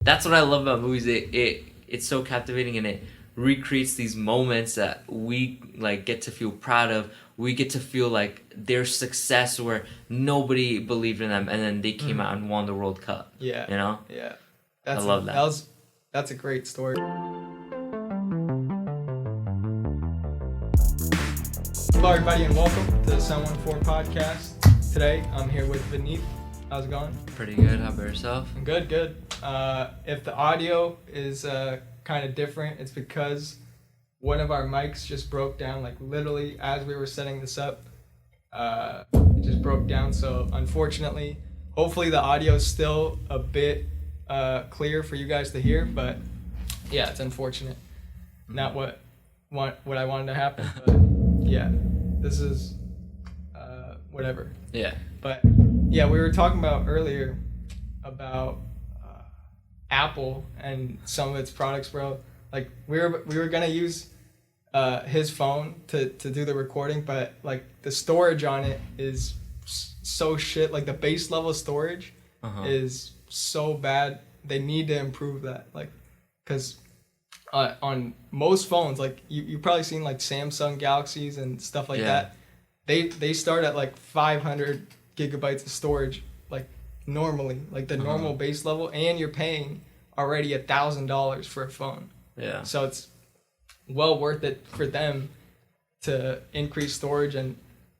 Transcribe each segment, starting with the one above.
That's what I love about movies. It's so captivating, and it recreates these moments that we like get to feel proud of. We get to feel like their success where nobody believed in them, and then they came out and won the World Cup. Yeah. You know? Yeah. I love that. That's a great story. Hello, everybody, and welcome to the Sound 14 podcast. Today, I'm here with Vineet. How's it going? Pretty good. How about yourself? Good. If the audio is kind of different, it's because one of our mics just broke down, like literally as we were setting this up. It just broke down, so unfortunately, hopefully the audio is still a bit clear for you guys to hear, but yeah, it's unfortunate. Not what I wanted to happen, but yeah, this is whatever. Yeah. But yeah, we were talking about earlier about Apple and some of its products, bro. Like we were gonna use his phone to do the recording, but like the storage on it is so shit. Like the base level storage is so bad. They need to improve that. Like, cause on most phones, like you probably seen like Samsung Galaxies and stuff like that. They start at like 500 gigabytes of storage, like normally, like the normal base level, and you're paying already $1,000 for a phone. Yeah. So it's well worth it for them to increase storage and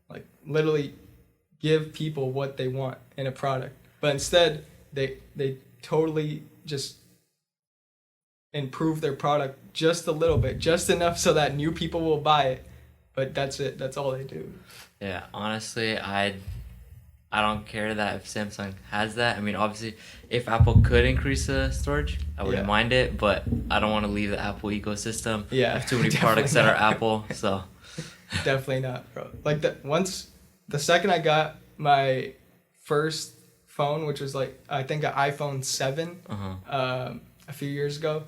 like literally give people what they want in a product. But instead, they totally just improve their product just a little bit, just enough so that new people will buy it. But that's it. That's all they do. Yeah. Honestly, I don't care that if Samsung has that. I mean, obviously, if Apple could increase the storage, I wouldn't mind it, but I don't want to leave the Apple ecosystem. Yeah. I have too many products that are Apple, so. Definitely not, bro. Like the second I got my first phone, which was like, I think an iPhone 7 a few years ago,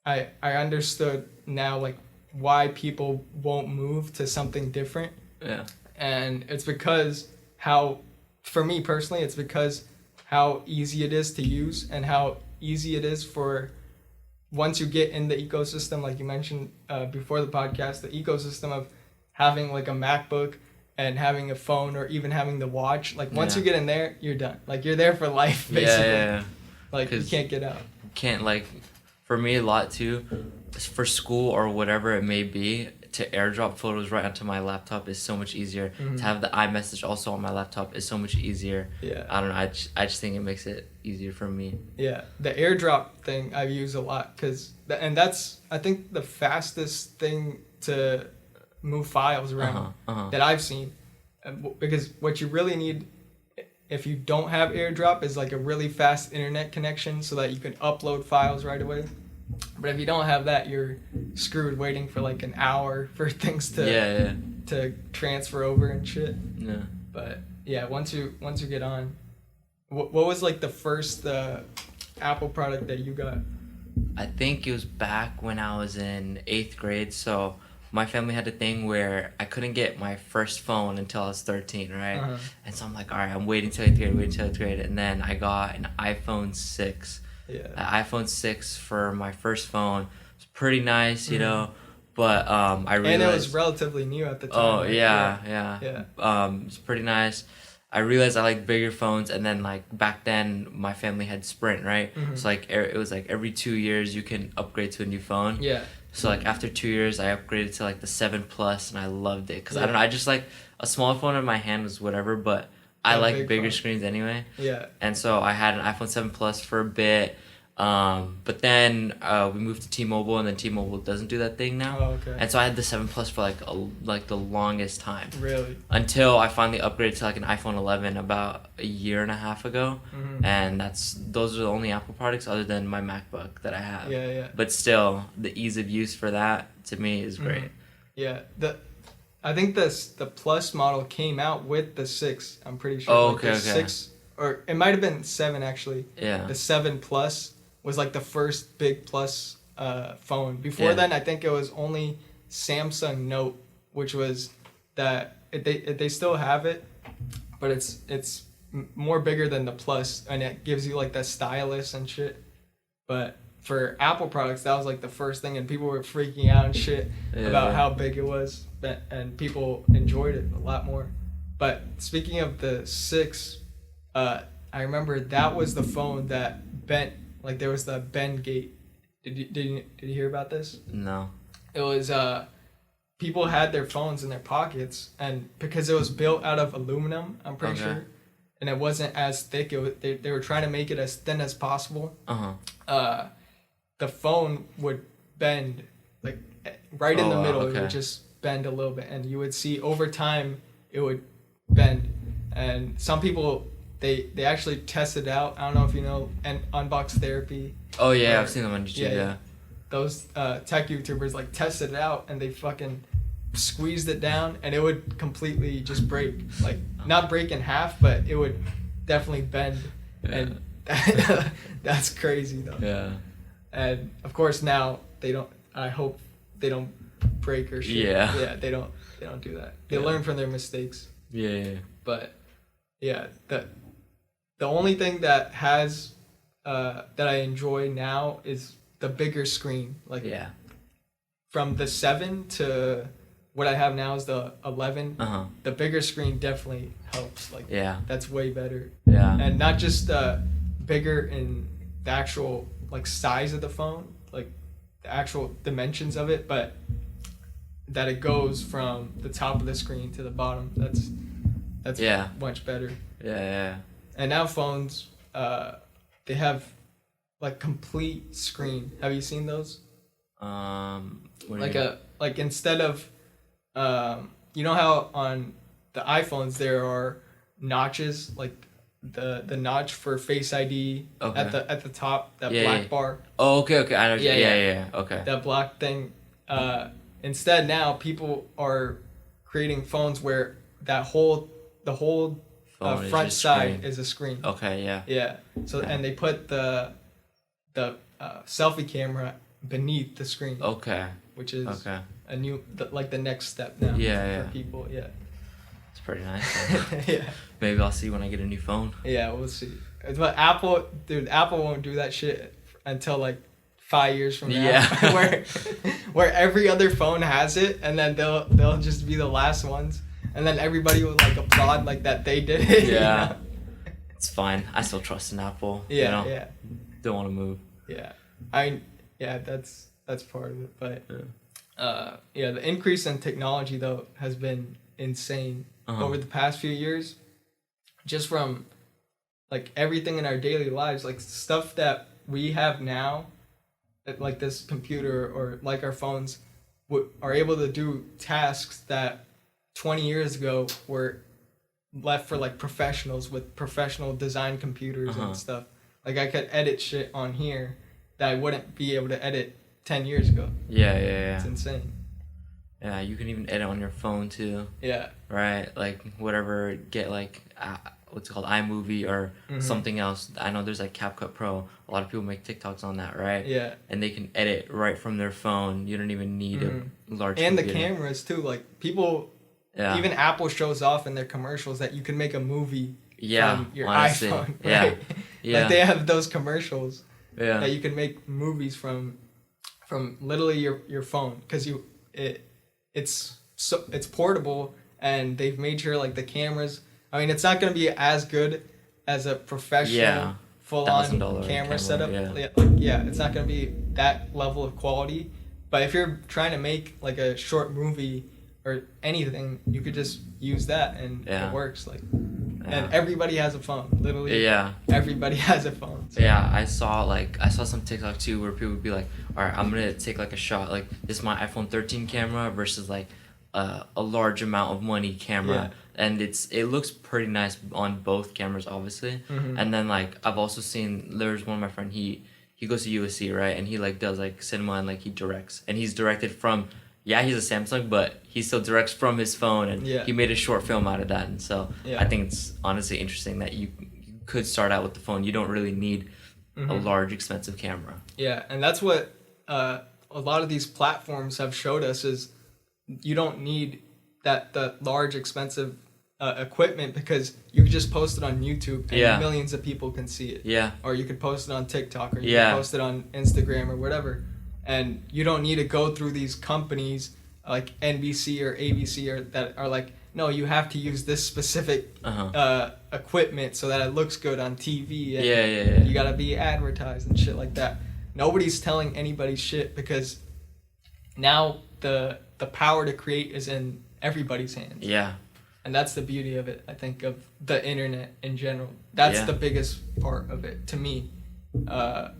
I understood now like why people won't move to something different. Yeah. And it's because for me personally, it's because how easy it is to use and how easy it is for once you get in the ecosystem, like you mentioned before the podcast, the ecosystem of having like a MacBook and having a phone or even having the watch. Like once you get in there, you're done. Like you're there for life, basically. Yeah. Like you can't get out. Can't like, for me a lot too, for school or whatever it may be, to airdrop photos right onto my laptop is so much easier. To have the iMessage also on my laptop is so much easier. Yeah. I don't know. I just think it makes it easier for me. Yeah, the airdrop thing I've used a lot and that's I think the fastest thing to move files around that I've seen, because what you really need if you don't have airdrop is like a really fast internet connection so that you can upload files right away. But if you don't have that, you're screwed waiting for like an hour for things to transfer over and shit. Yeah. But yeah, once you get on, what was like the first Apple product that you got? I think it was back when I was in 8th grade. So my family had a thing where I couldn't get my first phone until I was 13, right? And so I'm like, all right, I'm waiting till 8th grade. And then I got an iPhone 6. Yeah. An iPhone 6 for my first phone. It's pretty nice, you know. But I realized... And it was relatively new at the time. Oh, right? Yeah. It's pretty nice. I realized I like bigger phones, and then like back then my family had Sprint, right? So like it was like every 2 years you can upgrade to a new phone. Yeah. So like after 2 years I upgraded to like the 7 Plus, and I loved it because I don't know, I just like a small phone in my hand was whatever, but I like bigger screens anyway. Yeah. And so I had an iPhone 7 Plus for a bit. But then we moved to T-Mobile, and then T-Mobile doesn't do that thing now. Oh, okay. And so I had the 7 Plus for like the longest time. Really? Until I finally upgraded to like an iPhone 11 about a year and a half ago. And those are the only Apple products other than my MacBook that I have. Yeah. But still, the ease of use for that to me is great. Yeah. I think the Plus model came out with the 6. I'm pretty sure. Oh, like okay. 6, or it might have been 7 actually. Yeah. The 7 Plus was like the first big Plus phone. Before then, I think it was only Samsung Note, which was that they still have it, but it's more bigger than the Plus, and it gives you like the stylus and shit. But for Apple products, that was like the first thing, and people were freaking out and shit about how big it was, and people enjoyed it a lot more. But speaking of the 6, I remember that was the phone that bent. Like there was the bend gate. Did you hear about this? No. It was people had their phones in their pockets, and because it was built out of aluminum, I'm pretty sure, and it wasn't as thick. They were trying to make it as thin as possible. The phone would bend like right in the middle. It would just bend a little bit, and you would see over time it would bend. And some people they actually tested out. I don't know if you know Unbox Therapy. Oh yeah, I've seen them on YouTube. Yeah. Those tech YouTubers like tested it out, and they fucking squeezed it down, and it would completely just break. Like not break in half, but it would definitely bend. And that's crazy though. Yeah. And of course now they don't. I hope they don't break or shit. Yeah. Yeah. They don't do that. They learn from their mistakes. Yeah. But yeah, the only thing that has that I enjoy now is the bigger screen. Like from the 7 to what I have now is the 11. The bigger screen definitely helps. Like that's way better. Yeah. And not just bigger in the actual like size of the phone, like the actual dimensions of it, but that it goes from the top of the screen to the bottom. That's much better. Yeah. And now phones, they have like complete screen. Have you seen those? Like instead of you know how on the iPhones there are notches, like the notch for Face ID at the top, that black bar. Oh, okay. I know. Yeah. Okay. That black thing. Instead now people are creating phones where the whole front side is a screen. Okay. Yeah. Yeah. So and they put the selfie camera beneath the screen. Okay. Which is a new the next step now. For people. Yeah. It's pretty nice. Yeah. Maybe I'll see when I get a new phone. Yeah, we'll see. But Apple won't do that shit until like 5 years from now. Yeah. where every other phone has it, and then they'll just be the last ones, and then everybody will like applaud like that they did it. Yeah. You know? It's fine. I still trust in Apple. Yeah. You know? Don't want to move. Yeah. That's part of it. But the increase in technology though has been insane over the past few years. Just from like everything in our daily lives, like stuff that we have now, like this computer or like our phones, are able to do tasks that 20 years ago were left for like professionals with professional design computers and stuff. Like I could edit shit on here that I wouldn't be able to edit 10 years ago. Yeah. It's insane. Yeah, you can even edit on your phone too. Yeah. Right? Like whatever, get like what's it called, iMovie or something else. I know there's like CapCut Pro. A lot of people make TikToks on that, right? Yeah. And they can edit right from their phone. You don't even need a large computer. The cameras too. Like people, even Apple shows off in their commercials that you can make a movie from your iPhone. Right? Yeah. Like they have those commercials that you can make movies from literally your phone, because it's portable, and they've made sure like the cameras. I mean, it's not going to be as good as a professional full-on camera setup. It's not going to be that level of quality. But if you're trying to make like a short movie or anything, you could just use that, and it works. Like, and everybody has a phone. Literally, everybody has a phone. So. Yeah, I saw some TikTok too where people would be like, all right, I'm gonna take like a shot. Like this is my iPhone 13 camera versus like a large amount of money camera. And it looks pretty nice on both cameras, obviously. And then like I've also seen, there's one of my friend, he goes to USC, right, and he like does like cinema, and like he directs, and he's directed from he's a Samsung, but he still directs from his phone, and he made a short film out of that. And so I think it's honestly interesting that you could start out with the phone. You don't really need a large expensive camera. Yeah, and that's what a lot of these platforms have showed us, is you don't need the large expensive equipment because you could just post it on YouTube and Yeah. millions of people can see it. Yeah. Or you could post it on TikTok or you Yeah. could post it on Instagram or whatever. And you don't need to go through these companies like NBC or ABC or that are like, no, you have to use this specific equipment so that it looks good on TV. And Yeah. you gotta be advertised and shit like that. Nobody's telling anybody shit because now the power to create is in everybody's hands. Yeah. And that's the beauty of it, I think, of the internet in general. That's the biggest part of it to me,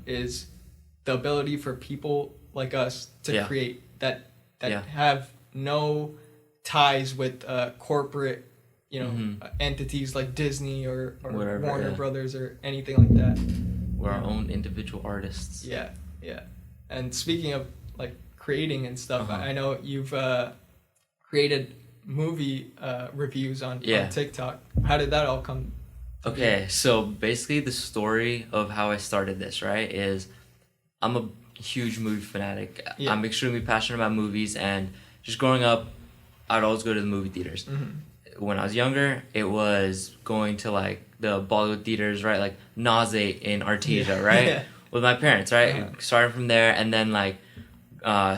is the ability for people like us to create that have no ties with corporate, entities like Disney or Whatever, Warner Brothers or anything like that. We're our own individual artists. Yeah. And speaking of like creating and stuff, I know you've created movie reviews on TikTok. How did that all come? Okay, so basically the story of how I started this, right, is I'm a huge movie fanatic. Yeah. I'm extremely passionate about movies, and just growing up, I'd always go to the movie theaters. Mm-hmm. When I was younger, it was going to like the Bollywood theaters, right, like Nausea in Artesia, right, with my parents, right, starting from there, and then like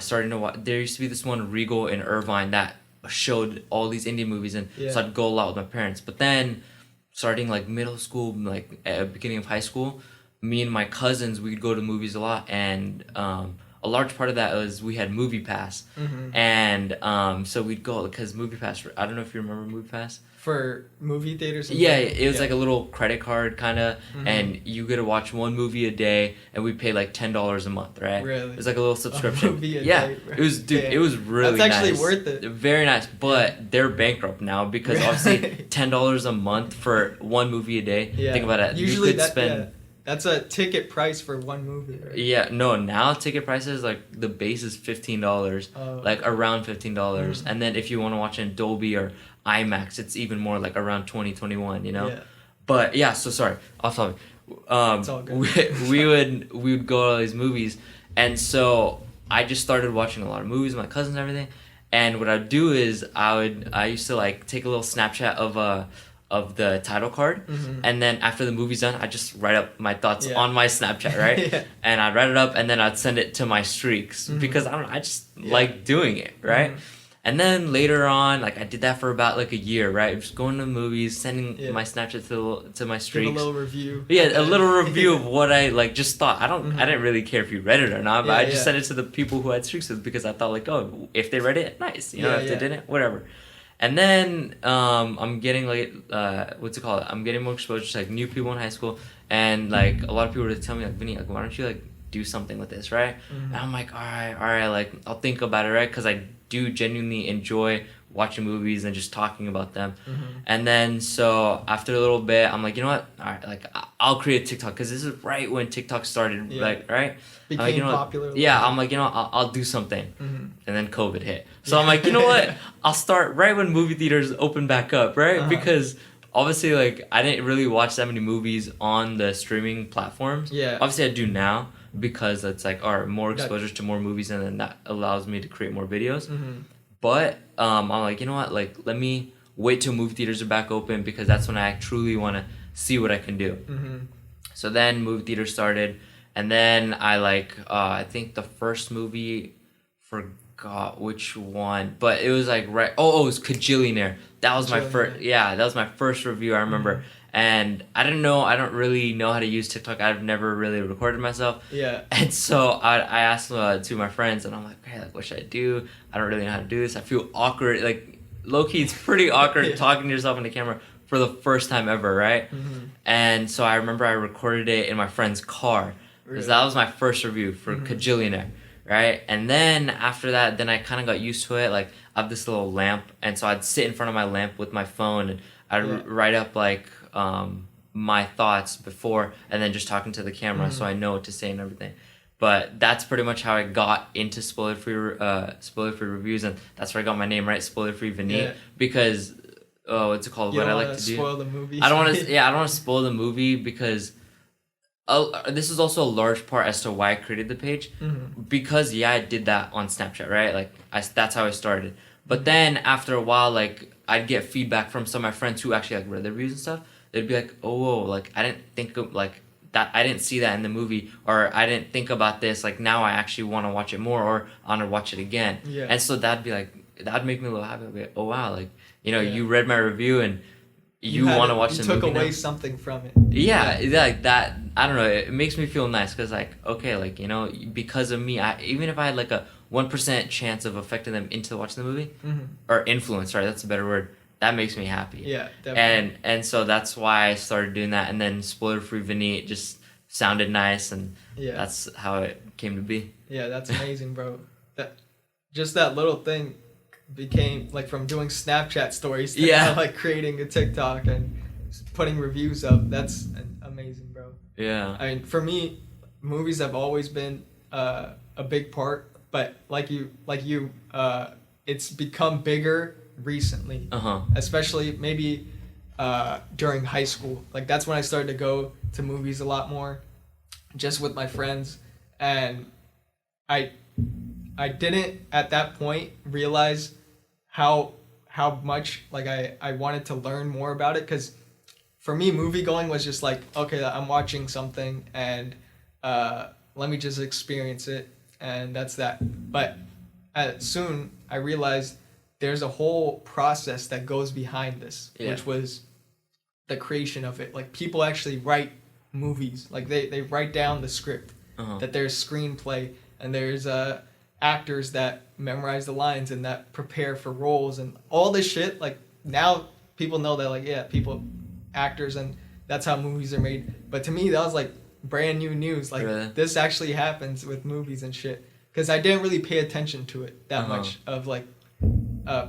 starting to watch. There used to be this one Regal in Irvine that showed all these indie movies, and so I'd go a lot with my parents. But then starting like middle school, like at beginning of high school, me and my cousins, we'd go to movies a lot, and a large part of that was we had Movie Pass. And so we'd go because Movie Pass, I don't know if you remember Movie Pass for movie theaters. It was like a little credit card kind of, and you get to watch one movie a day, and we pay like $10 a month, right? Really? It was like a little subscription. A movie a day, right? It was, dude. It was really That's actually nice. worth it. Very nice, but they're bankrupt now because obviously $10 a month for one movie a day. Yeah. Think about it. Usually you could spend. That's a ticket price for one movie, right? Yeah, no, now ticket prices, like, the base is $15, like, around $15. And then if you want to watch in Dolby or IMAX, it's even more, like, around $20, you know? Yeah. But, yeah, so sorry, off topic. It's all good. we would go to all these movies, and so I just started watching a lot of movies with my cousins and everything, and what I'd do is I used to, like, take a little Snapchat of the title card, and then after the movie's done, I just write up my thoughts on my Snapchat, right? And I'd write it up, and then I'd send it to my streaks because I don't know, I just like doing it, right? And then later on, like I did that for about like a year, right? Just going to the movies, sending my Snapchat to my streaks. Give a little review. Yeah, a little review of what I like just thought. I didn't really care if you read it or not, but I just sent it to the people who had streaks with because I thought like, oh, if they read it, nice. You know, if they didn't, whatever. And then I'm getting like I'm getting more exposure to like new people in high school, and like a lot of people would tell me like, Vineet, like, why don't you like do something with this, right? And I'm like, all right, like I'll think about it, right? Because I do genuinely enjoy watching movies and just talking about them. And then so after a little bit, I'm like, you know what? All right, like I'll create a TikTok because this is right when TikTok started, like right. Became like, you know popular. Yeah, I'm like, you know, I'll do something. And then COVID hit. So I'm like, you know what? I'll start right when movie theaters open back up, right? Because obviously, like, I didn't really watch that many movies on the streaming platforms. Yeah. Obviously, I do now because it's like, all right, more exposure to more movies, and then that allows me to create more videos. But I'm like, you know what? Like, let me wait till movie theaters are back open because that's when I truly want to see what I can do. So then movie theaters started. And then I think the first movie, forgot which one, but it was like it was Kajillionaire. That was my first review, I remember. And I don't really know how to use TikTok. I've never really recorded myself. Yeah. And so I asked two of my friends, and I'm like, hey, like, what should I do? I don't really know how to do this. I feel awkward. Like, low-key, it's pretty awkward talking to yourself in the camera for the first time ever, right? And so I remember I recorded it in my friend's car. Because that was my first review for Kajillionaire, right? And then after that, then I kind of got used to it. Like, I have this little lamp, and so I'd sit in front of my lamp with my phone, and I'd write up, like, my thoughts before, and then just talking to the camera so I know what to say and everything. But that's pretty much how I got into spoiler-free reviews, and that's where I got my name, right? SpoilerFreeVineet, because, what's it called? You what don't I want like to to do. spoil the movie. I don't want to spoil the movie because... this is also a large part as to why I created the page, because I did that on Snapchat, right? Like that's how I started. But then after a while, like I'd get feedback from some of my friends who actually like read the reviews and stuff. They'd be like, "Oh, whoa, like I didn't think of like that. I didn't see that in the movie, or I didn't think about this. Like now I actually want to watch it more, or I want to watch it again." Yeah. And so that'd make me a little happy. I'd be like, "Oh wow, like Yeah. you read my review and you want to watch the movie." You took away now. something from it. Yeah, like that. I don't know. It makes me feel nice because, like, okay, like because of me, even if I had like a 1% chance of affecting them into watching the movie or influence, right? That's a better word. That makes me happy. Yeah, definitely. And so that's why I started doing that. And then Spoiler-Free Vineet just sounded nice, and that's how it came to be. Yeah, that's amazing, bro. That little thing became like from doing Snapchat stories to now, like creating a TikTok and putting reviews up. That's amazing, bro. Yeah. I mean, for me, movies have always been a big part, but like you, it's become bigger recently. Especially maybe during high school. Like that's when I started to go to movies a lot more, just with my friends, and I didn't at that point realize how much like I wanted to learn more about it, because for me movie going was just like, okay, I'm watching something and let me just experience it, and that's that. But soon I realized there's a whole process that goes behind this, which was the creation of it. Like people actually write movies, like they write down the script, that there's screenplay, and there's actors that memorize the lines and that prepare for roles and all this shit. Like now people know that, like, actors, and that's how movies are made. But to me that was like brand new news. Like this actually happens with movies and shit, because I didn't really pay attention to it that much, of like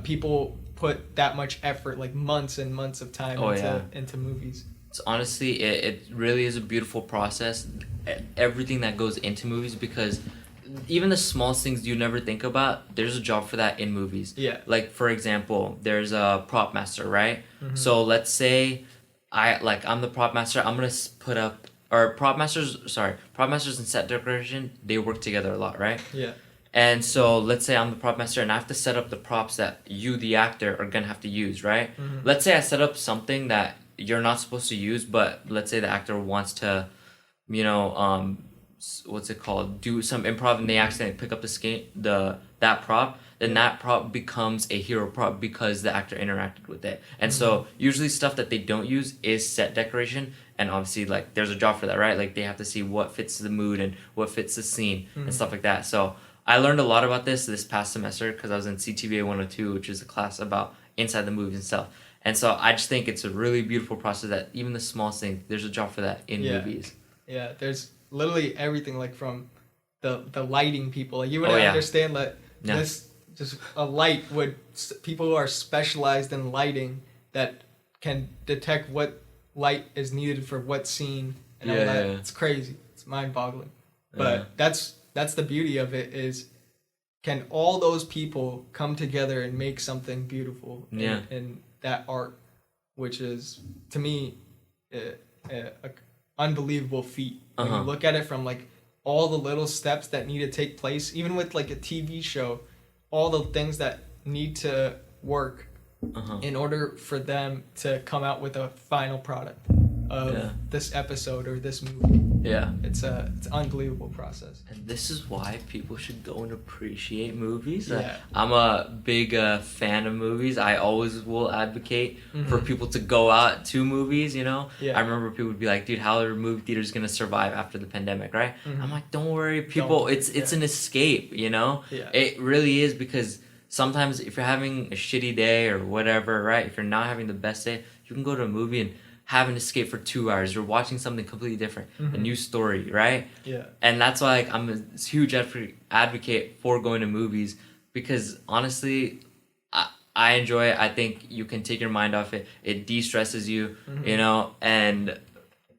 people put that much effort, like months and months of time into movies. It's honestly, it really is a beautiful process, everything that goes into movies, because even the smallest things you never think about, there's a job for that in movies. Yeah. Like for example, there's a prop master, right? So let's say I'm the prop master. I'm gonna put up, or prop masters and set decoration, they work together a lot, right? Yeah. And so let's say I'm the prop master and I have to set up the props that you, the actor, are gonna have to use, right? Let's say I set up something that you're not supposed to use, but let's say the actor wants to, what's it called? Do some improv, and they accidentally pick up that prop. Then that prop becomes a hero prop because the actor interacted with it. And so usually stuff that they don't use is set decoration, and obviously like there's a job for that, right? Like they have to see what fits the mood and what fits the scene and stuff like that. So I learned a lot about this past semester because I was in CTBA 102, which is a class about inside the movies and stuff. And so I just think it's a really beautiful process that even the smallest thing, there's a job for that in movies. Yeah, there's literally everything, like from the lighting people. Like you wouldn't understand that this just a light people who are specialized in lighting that can detect what light is needed for what scene and all that. It's crazy. It's mind-boggling. But that's the beauty of it, is can all those people come together and make something beautiful in that art, which is, to me, a unbelievable feat. When you look at it from like all the little steps that need to take place, even with like a TV show, all the things that need to work in order for them to come out with a final product of this episode or this movie. Yeah. It's an unbelievable process. And this is why people should go and appreciate movies. Yeah. I'm a big fan of movies. I always will advocate for people to go out to movies, Yeah. I remember people would be like, dude, how are movie theaters going to survive after the pandemic, right? I'm like, don't worry, people. It's an escape, Yeah. It really is, because sometimes if you're having a shitty day or whatever, right? If you're not having the best day, you can go to a movie and have an escape for 2 hours. You're watching something completely different, a new story, right? Yeah. And that's why I'm a huge advocate for going to movies, because honestly, I enjoy it. I think you can take your mind off it. It de-stresses you, and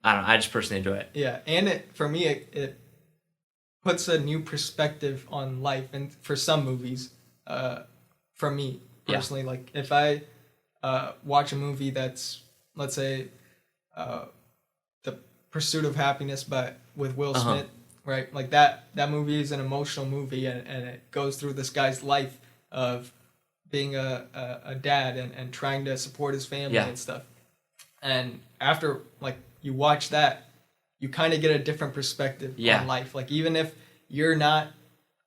I don't know, I just personally enjoy it. Yeah, and for me, it puts a new perspective on life. And for some movies, for me personally, like if I watch a movie that's, let's say, The Pursuit of Happiness, but with Will Smith, right? Like that movie is an emotional movie, and it goes through this guy's life of being a dad and trying to support his family Yeah. and stuff. And after like you watch that, you kind of get a different perspective on life. Like even if you're not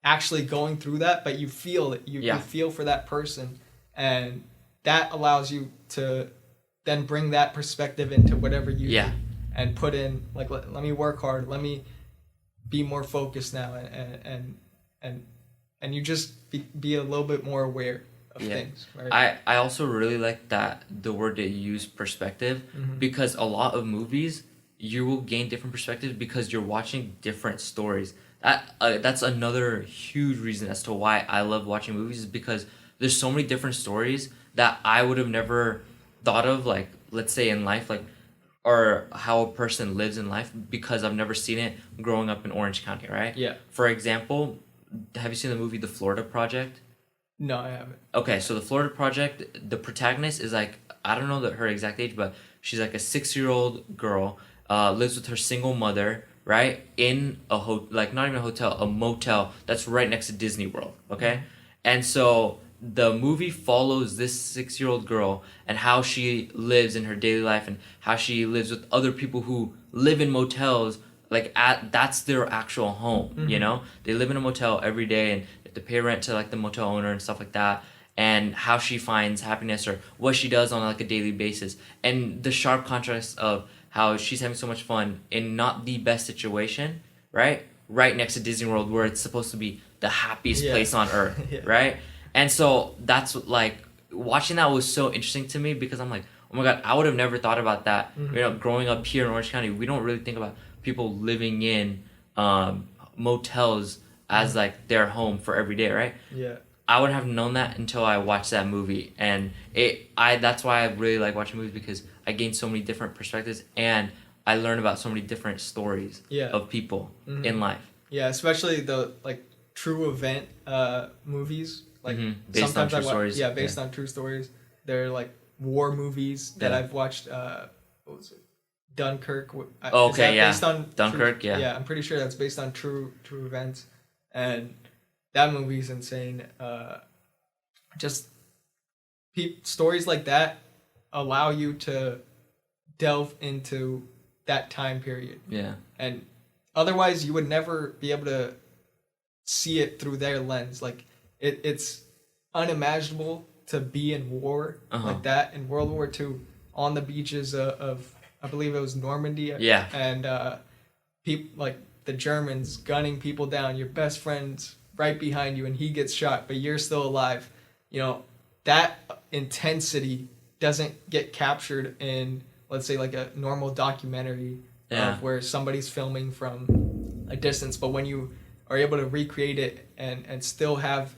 actually going through that, but you feel it. You feel for that person, and that allows you to then bring that perspective into whatever you do and put in like let me work hard. Let me be more focused now, and you just be a little bit more aware of things, right? I also really like that the word that you use, perspective, because a lot of movies you will gain different perspectives because you're watching different stories. That's another huge reason as to why I love watching movies, is because there's so many different stories that I would have never thought of, like let's say in life, like or how a person lives in life, because I've never seen it growing up in Orange County, right? Yeah. For example, have you seen the movie The Florida Project? No, I haven't. Okay, so The Florida Project, the protagonist is like, I don't know her exact age, but she's like a 6-year-old girl, lives with her single mother, right? In a like not even a hotel, a motel that's right next to Disney World, okay? And so the movie follows this 6-year-old girl and how she lives in her daily life and how she lives with other people who live in motels, like that's their actual home, you know? They live in a motel every day and they have to pay rent to like the motel owner and stuff like that, and how she finds happiness or what she does on like a daily basis, and the sharp contrast of how she's having so much fun in not the best situation, right next to Disney World, where it's supposed to be the happiest place on earth. Right? And so that's like, watching that was so interesting to me, because I'm like, oh my god, I would have never thought about that. You know, growing up here in Orange County, we don't really think about people living in motels as like their home for every day, right? Yeah. I would have known that until I watched that movie, and that's why I really like watching movies, because I gain so many different perspectives and I learn about so many different stories of people in life. Yeah, especially the like true event movies, like Based sometimes on true stories. Yeah, based on true stories. They're like war movies that I've watched. What was it? Dunkirk. Based on Dunkirk. True, yeah, I'm pretty sure that's based on true events, and that movie's insane. Just stories like that allow you to delve into that time period. Yeah. And otherwise you would never be able to see it through their lens. Like it's unimaginable to be in war like that in World War II on the beaches of I believe it was Normandy. Yeah. And people like the Germans gunning people down, your best friend's right behind you and he gets shot, but you're still alive. You know, that intensity doesn't get captured in, let's say, like a normal documentary of where somebody's filming from a distance. But when you are able to recreate it and still have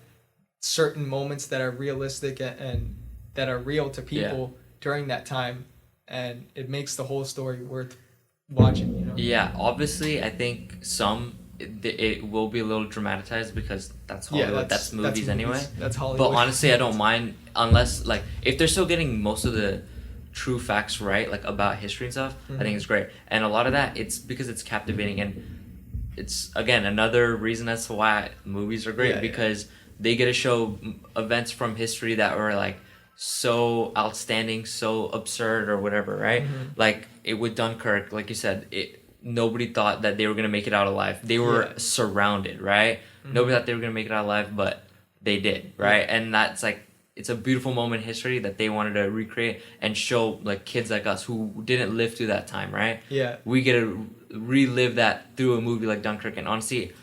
certain moments that are realistic and that are real to people during that time, and it makes the whole story worth watching, you know? Yeah, obviously, I think it will be a little dramatized because that's Hollywood. That's movies anyway. That's Hollywood. But honestly, I don't mind, unless like if they're still getting most of the true facts right, like about history and stuff. I think it's great, and a lot of that it's because it's captivating, and it's again another reason as to why movies are great, because they get to show events from history that were like so outstanding, so absurd or whatever, right? Like it with Dunkirk, like you said, nobody thought that they were gonna make it out alive. They were surrounded, right? Nobody thought they were gonna make it out alive, but they did, right? And that's like, it's a beautiful moment in history that they wanted to recreate and show like kids like us who didn't live through that time, right? Yeah. We get to relive that through a movie like Dunkirk, and honestly,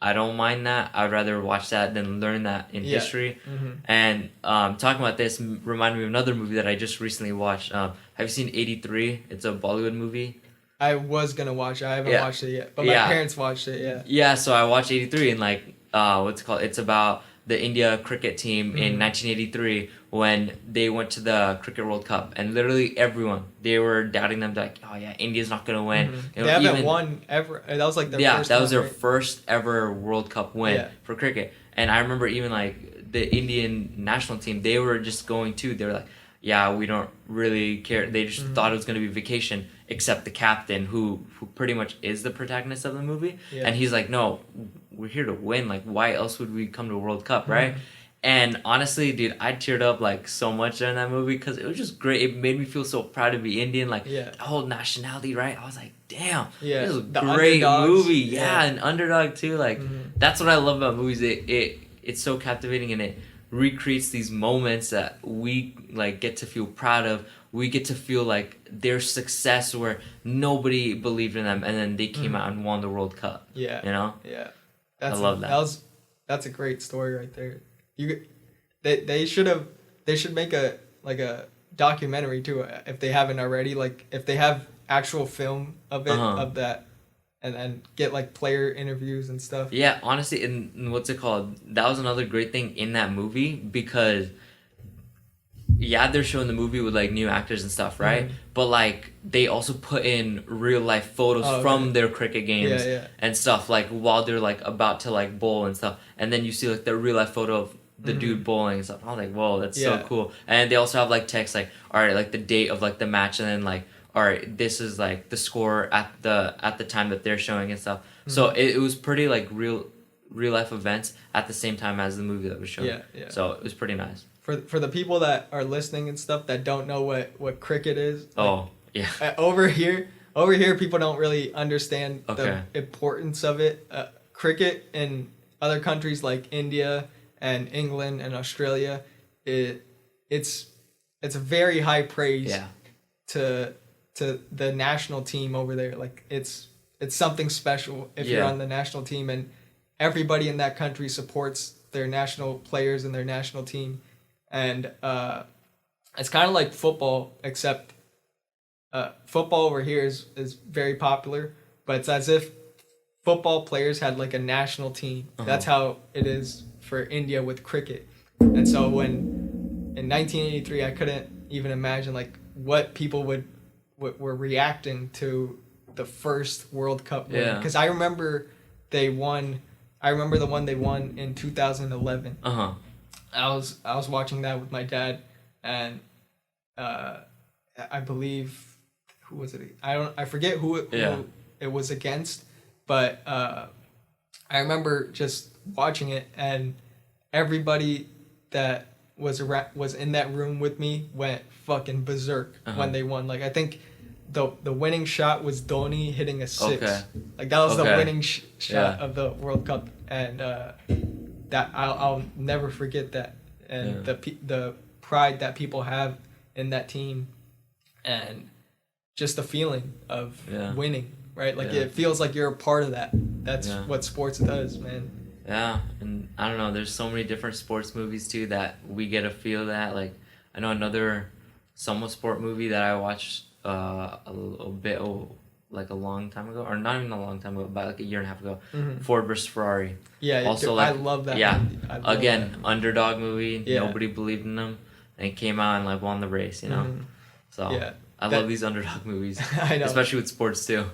I don't mind that. I'd rather watch that than learn that in history. And talking about this reminded me of another movie that I just recently watched. Have you seen 83? It's a Bollywood movie. I was gonna watch it. I haven't watched it yet, but my parents watched it. Yeah. So I watched 83, and like what's it called? It's about the India cricket team in 1983 when they went to the Cricket World Cup, and literally everyone, they were doubting them, like, oh yeah, India's not gonna win. You know, they haven't won ever. That was like their first. That was their first ever World Cup win for cricket. And I remember even like the Indian national team, they were just going too. They were like, yeah, we don't really care. They just thought it was gonna be vacation, except the captain, who pretty much is the protagonist of the movie, and he's like, no, we're here to win. Like, why else would we come to a World Cup, right? And honestly, dude, I teared up like so much during that movie because it was just great. It made me feel so proud to be Indian. Like Yeah. the whole nationality, right? I was like, damn, Yeah, this is a the great underdogs, movie. yeah. Yeah, an underdog too. Like that's what I love about movies. It's so captivating and it recreates these moments that we like get to feel proud of. We get to feel like their success where nobody believed in them, and then they came out and won the World Cup. Yeah. You know? Yeah. I love that. That's a great story right there. They should make a documentary too if they haven't already. Like if they have actual film of it of that, and then get like player interviews and stuff. Yeah, honestly, and what's it called? That was another great thing in that movie because yeah, they're showing the movie with like new actors and stuff, right? But like they also put in real life photos from their cricket games and stuff, like while they're like about to like bowl and stuff, and then you see like the real life photo of the dude bowling and stuff. I was like, whoa, that's so cool. And they also have like text like, all right, like the date of like the match, and then like, all right, this is like the score at the time that they're showing and stuff. So it was pretty like real life events at the same time as the movie that was shown. Yeah. So it was pretty nice. For the people that are listening and stuff that don't know what cricket is. Oh, yeah. Over here, people don't really understand the importance of it. Cricket in other countries like India and England and Australia, it's a very high praise to the national team over there. Like it's something special if you're on the national team, and everybody in that country supports their national players and their national team. And it's kind of like football, except football over here is very popular, but it's as if football players had like a national team. That's how it is for India with cricket. And so when in 1983, I couldn't even imagine like what people were reacting to the first World Cup win. Because I remember they won. I remember the one they won in 2011. I was watching that with my dad, and I believe, who was it? I forget who it was against, but I remember just watching it, and everybody that was in that room with me went fucking berserk when they won. Like I think the winning shot was Dhoni hitting a six. Like that was the winning shot of the World Cup, and that I'll never forget that, and the pride that people have in that team, and just the feeling of winning, right? Like it feels like you're a part of that. That's what sports does, man. Yeah, and I don't know, there's so many different sports movies too that we get to feel that. Like I know another somewhat sport movie that I watched a little bit like a long time ago, or not even a long time ago, about like a year and a half ago. Ford versus Ferrari. Yeah, also dude, like, I love that. Yeah, movie. again, that underdog movie. Nobody believed in them, and it came out and like won the race. You know, so I love these underdog movies. I know, especially with sports too.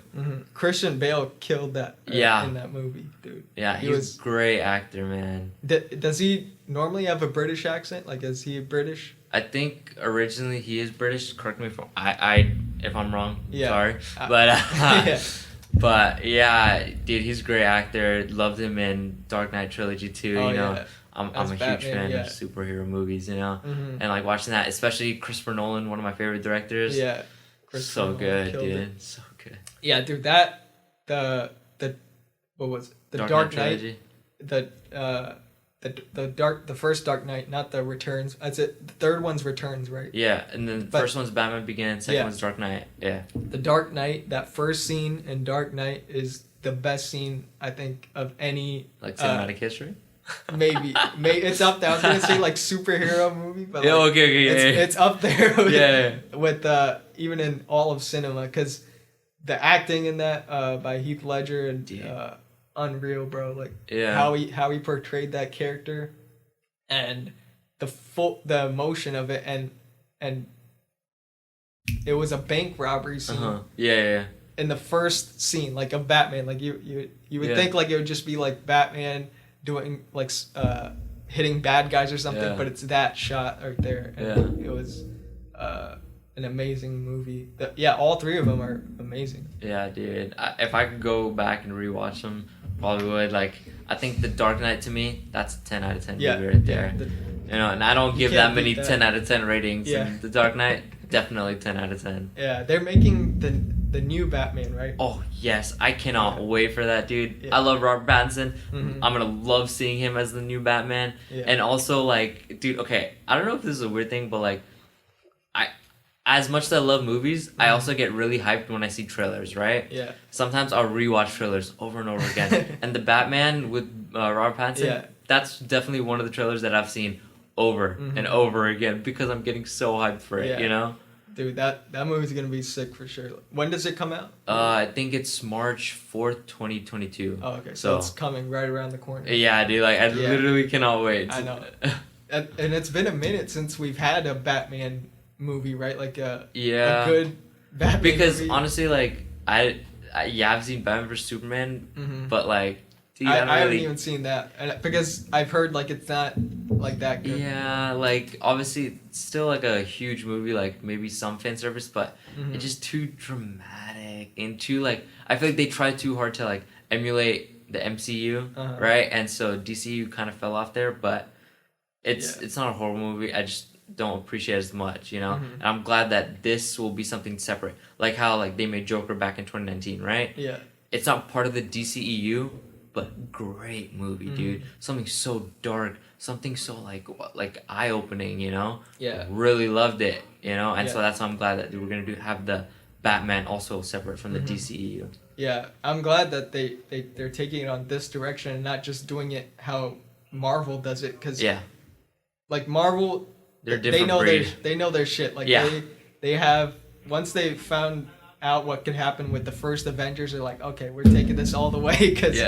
Christian Bale killed that. In that movie, dude. Yeah, he was a great actor, man. Does he normally have a British accent? Like, is he British? I think originally he is British. Correct me if I'm wrong. Yeah. Sorry, but yeah, dude, he's a great actor. Loved him in Dark Knight trilogy too. You know, I'm a huge fan of superhero movies. You know, and like watching that, especially Christopher Nolan, one of my favorite directors. Yeah, so good, dude. So good. Yeah, dude. That what was it? The Dark Knight trilogy. The first Dark Knight, not the Returns. That's it. The third one's Returns, right? Yeah, and then the first one's Batman Begins, second one's Dark Knight. Yeah. The Dark Knight, that first scene in Dark Knight is the best scene I think of any cinematic history. Maybe it's up there. I was gonna say like superhero movie, but it's up there. With even in all of cinema, because the acting in that by Heath Ledger and. Unreal, bro. Like how he portrayed that character, and the emotion of it, and it was a bank robbery scene. In the first scene, like of Batman, like you would think like it would just be like Batman doing like hitting bad guys or something, but it's that shot right there. And it was an amazing movie. All three of them are amazing. Yeah, dude. If I could go back and rewatch them, Probably would. Like, I think The Dark Knight, to me, that's a 10 out of 10 Yeah, movie right there. yeah, you know, and I don't give can't that many beat that. 10 out of 10 ratings. Yeah. And The Dark Knight, definitely 10 out of 10. Yeah, they're making the new Batman, right? Oh, yes. I cannot wait for that, dude. Yeah. I love Robert Pattinson. Mhm. I'm going to love seeing him as the new Batman. Yeah. And also, like, dude, okay, I don't know if this is a weird thing, but, like, as much as I love movies, I also get really hyped when I see trailers, right? Yeah. Sometimes I'll rewatch trailers over and over again. And the Batman with Robert Pattinson, that's definitely one of the trailers that I've seen over and over again because I'm getting so hyped for it, you know? Dude, that movie's gonna be sick for sure. When does it come out? I think it's March 4th, 2022. Oh, okay. So it's coming right around the corner. Yeah, dude, like, I literally cannot wait. I know. And it's been a minute since we've had a Batman movie, right? Like a good Batman because movie. honestly, like, I've seen Batman vs Superman, but like, dude, I haven't even seen that, and because I've heard like it's not like that good. Yeah, like, obviously it's still like a huge movie, like maybe some fan service, but it's just too dramatic and too, like, I feel like they tried too hard to like emulate the MCU, right? And so DCU kind of fell off there, but it's not a horror movie. I just don't appreciate it as much, you know? And I'm glad that this will be something separate. Like how like they made Joker back in 2019, right? Yeah. It's not part of the DCEU, but great movie, dude. Something so dark, something so like eye-opening, you know? Yeah. Really loved it, you know? And so that's why I'm glad that we're going to have the Batman also separate from the DCEU. Yeah, I'm glad that they're taking it on this direction and not just doing it how Marvel does it, because like Marvel, they're different they know their shit. Like they have, once they found out what could happen with the first Avengers, they're like, okay, we're taking this all the way. Because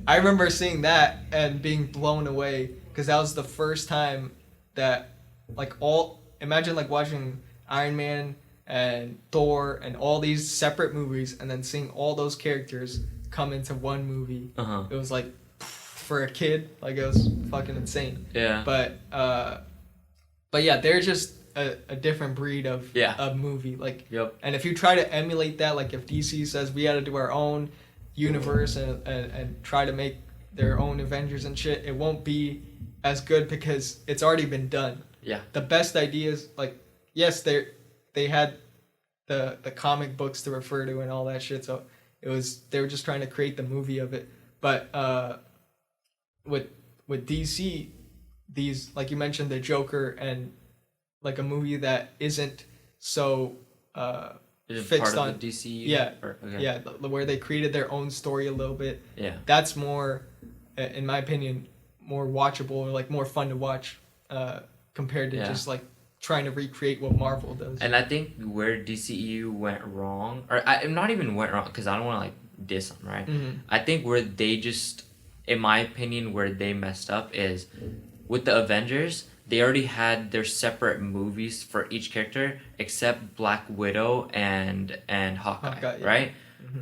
I remember seeing that and being blown away, because that was the first time that like imagine like watching Iron Man and Thor and all these separate movies, and then seeing all those characters come into one movie. It was like, for a kid, like, it was fucking insane. Yeah. But yeah, they're just a different breed of movie. Like, and if you try to emulate that, like if DC says we got to do our own universe and try to make their own Avengers and shit, it won't be as good because it's already been done. Yeah. The best ideas, like, yes, they had the comic books to refer to and all that shit, so they were just trying to create the movie of it. But with DC, these, like you mentioned, the Joker, and like a movie that isn't so fixed on DCU. Where they created their own story a little bit. Yeah, that's more, in my opinion, more watchable, or like more fun to watch compared to just like trying to recreate what Marvel does. And I think where DCEU went wrong, or not even went wrong, because I don't want to like diss them, right? I think where they just, in my opinion, where they messed up is with the Avengers. They already had their separate movies for each character except Black Widow and Hawkeye, right?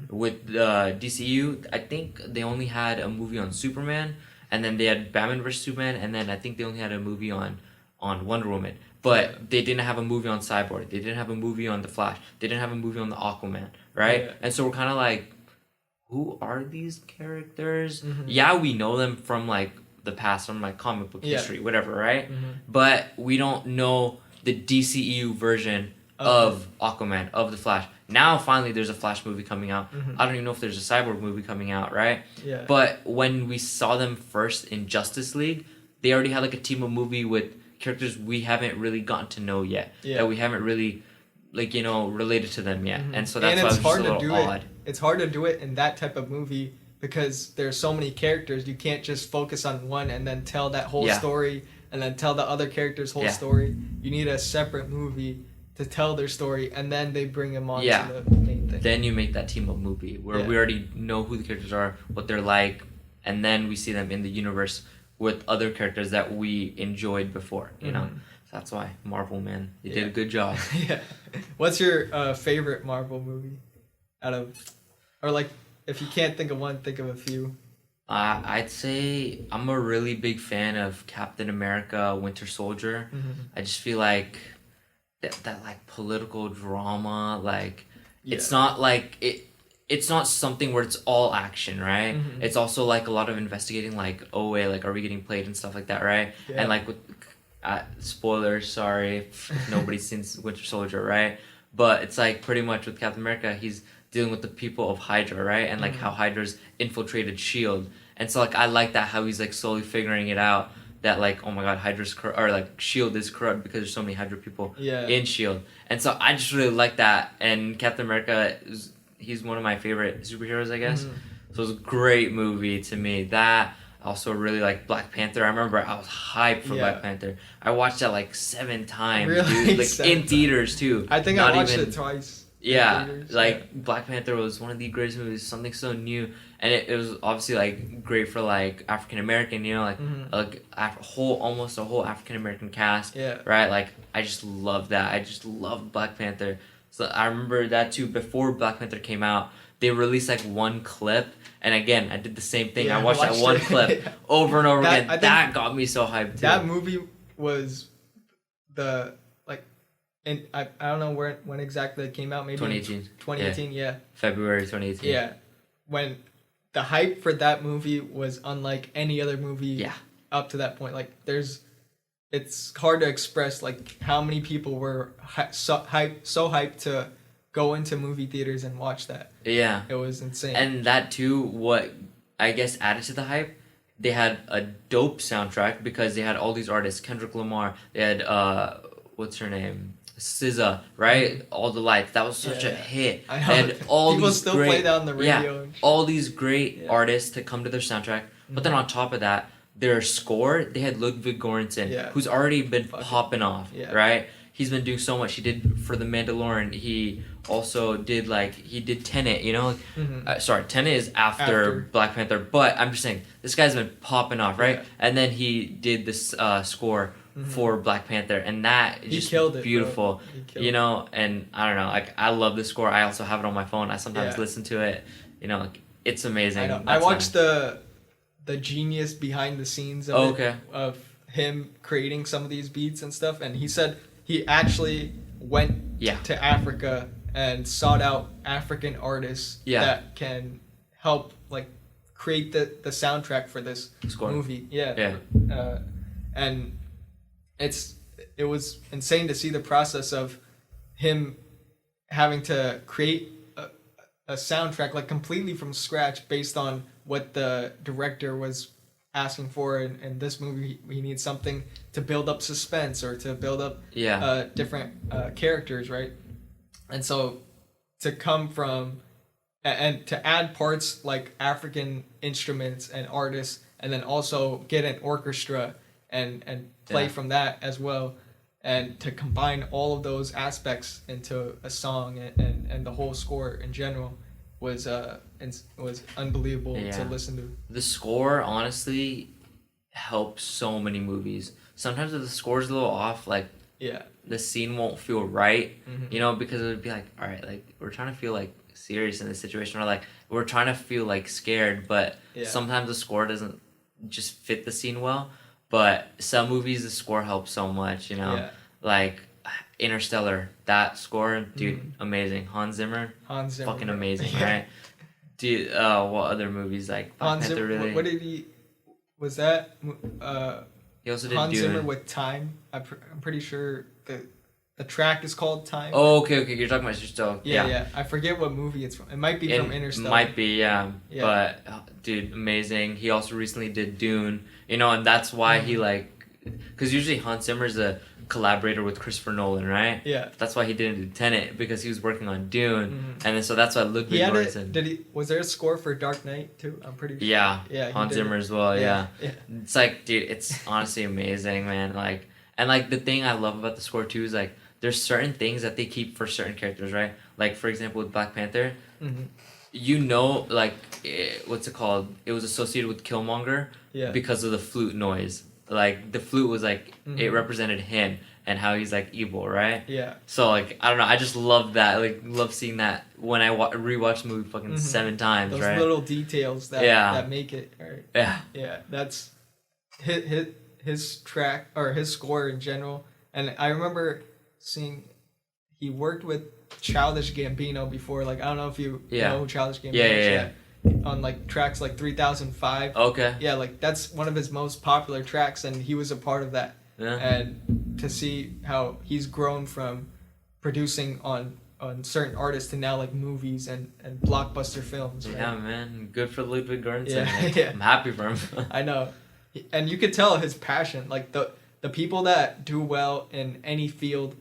With the DCU, I think they only had a movie on Superman, and then they had Batman vs Superman, and then I think they only had a movie on Wonder Woman. But they didn't have a movie on Cyborg. They didn't have a movie on The Flash. They didn't have a movie on the Aquaman, right? Yeah. And so we're kind of like, who are these characters? Yeah, we know them from like the past, from like comic book history, whatever, right? But we don't know the DCEU version of Aquaman, of the Flash. Now finally there's a Flash movie coming out. I don't even know if there's a Cyborg movie coming out, right? Yeah. But when we saw them first in Justice League, they already had like a team of movie with characters we haven't really gotten to know yet. Yeah. That we haven't really, like, you know, related to them yet. And so that's why it's just a little odd. It's hard to do it in that type of movie because there's so many characters. You can't just focus on one and then tell that whole story and then tell the other character's whole story. You need a separate movie to tell their story, and then they bring them on to the main thing. Then you make that team up movie where we already know who the characters are, what they're like, and then we see them in the universe with other characters that we enjoyed before, you know? So that's why Marvel, man, they did a good job. What's your favorite Marvel movie or like, if you can't think of one, think of a few. I'd say I'm a really big fan of Captain America, Winter Soldier. I just feel like that like political drama, like it's not like it's not something where it's all action, right? Mhm. It's also like a lot of investigating, like, oh wait, like, are we getting played and stuff like that, right? Yeah. And like with spoilers, sorry if nobody's seen Winter Soldier, right? But it's like pretty much with Captain America, he's dealing with the people of Hydra, right? And like how Hydra's infiltrated Shield, and so like I like that how he's like slowly figuring it out that like, oh my god, Hydra's or like Shield is corrupt because there's so many Hydra people in Shield, and so I just really like that. And Captain America he's one of my favorite superheroes, I guess. So it was a great movie to me. That also really like Black Panther. I remember I was hyped for Black Panther. I watched that like 7 times, Really? dude. Like in theaters too. I think I watched it twice. Yeah, like Black Panther was one of the greatest movies. Something so new, and it was obviously like great for like African American, you know, like almost a whole African American cast. Yeah. Right. Like I just love that. I just love Black Panther. So I remember that too. Before Black Panther came out, they released like one clip, and again, I did the same thing. Yeah, I watched that one clip over and over again. That got me so hyped too. That movie was and I don't know when exactly it came out. Maybe 2018. 2018, yeah. February 2018. Yeah, when the hype for that movie was unlike any other movie up to that point. Like it's hard to express like how many people were so hyped to go into movie theaters and watch that. Yeah, it was insane. And that too, what I guess added to the hype, they had a dope soundtrack because they had all these artists. Kendrick Lamar. They had what's her name? SZA, right? All the Lights. That was such a hit. I know. And all people these still great, play that on the radio. Yeah, all these great artists to come to their soundtrack. But then on top of that, their score, they had Ludwig Göransson, who's already been popping off, right? He's been doing so much. He did for The Mandalorian. He also did Tenet, you know? Sorry, Tenet is after Black Panther, but I'm just saying, this guy's been popping off, right? Yeah. And then he did this score for Black Panther, and that is just killed it, beautiful, you know? And I don't know, like, I love this score. I also have it on my phone. I sometimes listen to it, you know, like, it's amazing. I know. I watched the genius behind the scenes of of him creating some of these beats and stuff, and he said he actually went to Africa and sought out African artists that can help like create the soundtrack for this movie. And it was insane to see the process of him having to create a soundtrack like completely from scratch based on what the director was asking for. In this movie, he needs something to build up suspense or to build up different characters, right? And so to come from and to add parts like African instruments and artists, and then also get an orchestra and play from that as well, and to combine all of those aspects into a song and the whole score in general was unbelievable to listen to. The score honestly helps so many movies. Sometimes if the score's a little off, like the scene won't feel right, you know, because it would be like, all right, like we're trying to feel like serious in this situation, or like we're trying to feel like scared, but sometimes the score doesn't just fit the scene well. But some movies the score helps so much, you know, like Interstellar, that score, dude, amazing. Hans Zimmer, fucking amazing, right? Dude, what other movies like Black Panther? Really? What did he? Was that? He also did Hans Dune. Zimmer with Time. I'm pretty sure the track is called Time. Oh, okay. You're talking about Shoutout. Yeah. I forget what movie it's from. It might be from Interstellar. Might be, yeah. But dude, amazing. He also recently did Dune. You know, and that's why he because usually Hans Zimmer's a collaborator with Christopher Nolan, right? Yeah. That's why he didn't do Tenet, because he was working on Dune, and then so that's why Ludwig Göransson. Was there a score for Dark Knight too? I'm pretty sure. Yeah. Hans Zimmer as well. Yeah. It's like, dude, it's honestly amazing, man. Like, and like the thing I love about the score too is like there's certain things that they keep for certain characters, right? Like for example with Black Panther, you know, like what's it called? It was associated with Killmonger because of the flute noise. Like the flute was like it represented him and how he's like evil, right? Yeah. So like I don't know, I just love that. Like love seeing that when I rewatch the movie fucking 7 times. Those right? little details that make it. Right? Yeah. Yeah, that's his track or his score in general. And I remember seeing he worked with Childish Gambino before. Like I don't know if you know who Childish Gambino is. Yeah. On like tracks like 3005. Okay. Yeah, like that's one of his most popular tracks, and he was a part of that. Yeah. And to see how he's grown from producing on certain artists to now like movies and blockbuster films. Right? Yeah, man. Good for Ludwig Göransson. Yeah, Like, yeah. I'm happy for him. I know, and you could tell his passion. Like the people that do well in any field,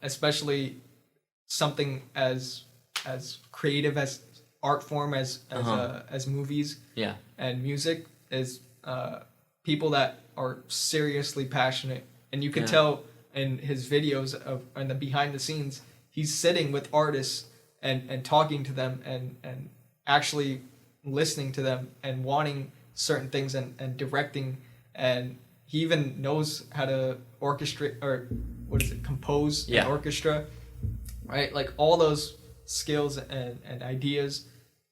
especially something as creative as art form as movies and music, is people that are seriously passionate, and you can tell in his videos and the behind the scenes, he's sitting with artists and talking to them and actually listening to them and wanting certain things and directing, and he even knows how to orchestrate or compose an orchestra, right? Like all those skills and ideas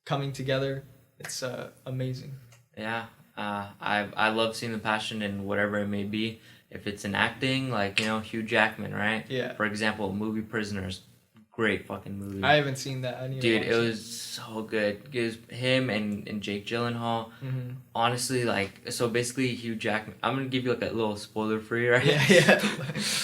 coming together, it's amazing. Yeah, I love seeing the passion in whatever it may be. If it's in acting, like, Hugh Jackman, right? Yeah. For example, movie Prisoners, great fucking movie. I haven't seen that. I need Dude, to watch it was so good. It was him and Jake Gyllenhaal. Mm-hmm. Honestly, like, so basically Hugh Jackman. I'm gonna give you like a little spoiler free, right? Yeah.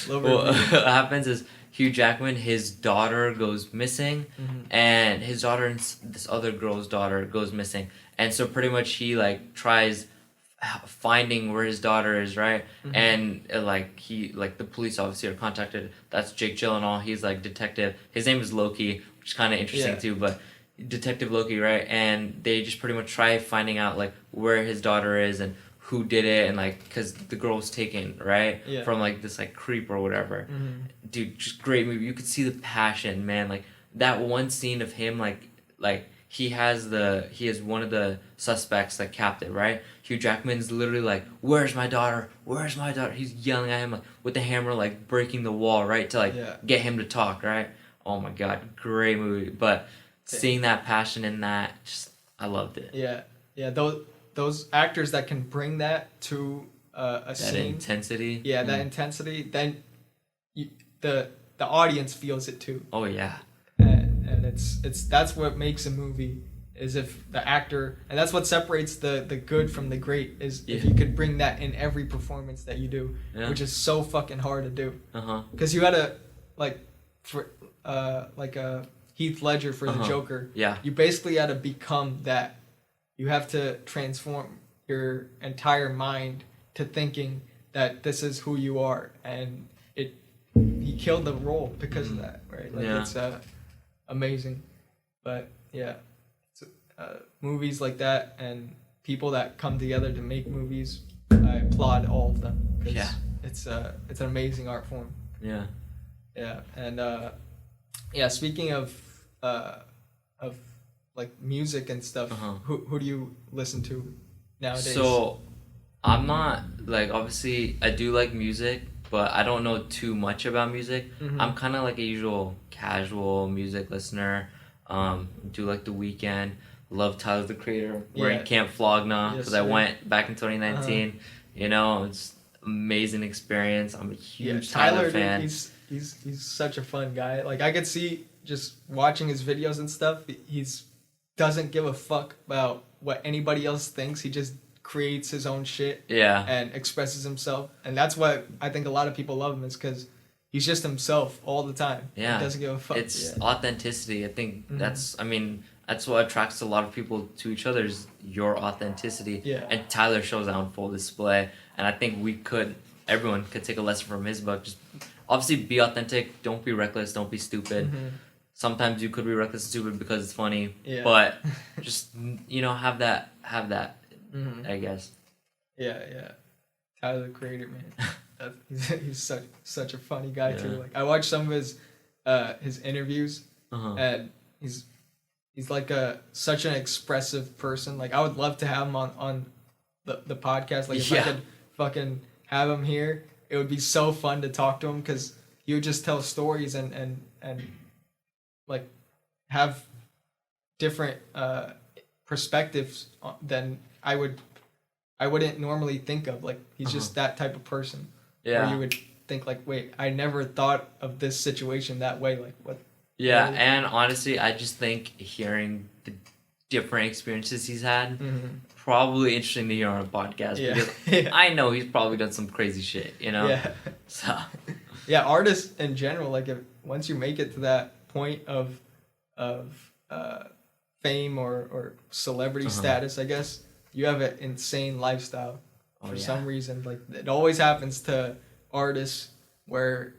Well, what happens is Hugh Jackman, his daughter goes missing, and his daughter and this other girl's daughter goes missing, and so pretty much he like tries finding where his daughter is, right? And the police obviously are contacted. That's Jake Gyllenhaal. He's like detective. His name is Loki, which is kind of interesting too, but Detective Loki, right? And they just pretty much try finding out like where his daughter is and who did it, and like because the girl was taken, right? From like this like creep or whatever. Dude, just great movie. You could see the passion, man. Like that one scene of him like he has one of the suspects like captive, right? Hugh Jackman's literally like, "Where's my daughter? Where's my daughter?" He's yelling at him like with the hammer, like breaking the wall, right, to like get him to talk, right? Oh my god, great movie. But seeing that passion in that, just I loved it. Yeah. Those actors that can bring that to a scene, that intensity. Yeah, that intensity. Then the audience feels it too. Oh yeah. And it's that's what makes a movie, is if the actor, and that's what separates the good from the great, is if you could bring that in every performance that you do, which is so fucking hard to do. Because you had to Heath Ledger for the Joker. Yeah. You basically had to become that. You have to transform your entire mind to thinking that this is who you are, and he killed the role because of that, right? Like it's amazing. But movies like that and people that come together to make movies, I applaud all of them. It's an amazing art form. And speaking of like music and stuff, who do you listen to nowadays? So I'm not like, obviously I do like music, but I don't know too much about music. I'm kind of like a usual casual music listener. Do like The Weeknd. Love Tyler the Creator. We're in Camp Flogna because I went back in 2019. It's amazing experience. I'm a huge Tyler fan. Dude, he's such a fun guy. Like I could see just watching his videos and stuff. He's doesn't give a fuck about what anybody else thinks. He just creates his own shit. And expresses himself. And that's what I think a lot of people love him, is because he's just himself all the time. He doesn't give a fuck. It's authenticity. I think that's what attracts a lot of people to each other, is your authenticity. And Tyler shows that on full display. And I think everyone could take a lesson from his book. Just obviously be authentic. Don't be reckless. Don't be stupid. Sometimes you could be reckless and stupid because it's funny. But just, have that. I guess. Tyler the Creator, man. He's such a funny guy too. Like I watched some of his interviews, and he's like such an expressive person. Like I would love to have him on the podcast. Like if I could fucking have him here, it would be so fun to talk to him, because he would just tell stories and like have different perspectives than I wouldn't normally think of. Like he's just that type of person. Where you would think like, wait, I never thought of this situation that way. Like what? Yeah, really? and honestly, I just think hearing the different experiences he's had, probably interesting to hear on a podcast, because I know he's probably done some crazy shit, you know? Yeah. So. Yeah, artists in general, like if once you make it to that point of fame or celebrity status, I guess, you have an insane lifestyle for some reason. Like it always happens to artists where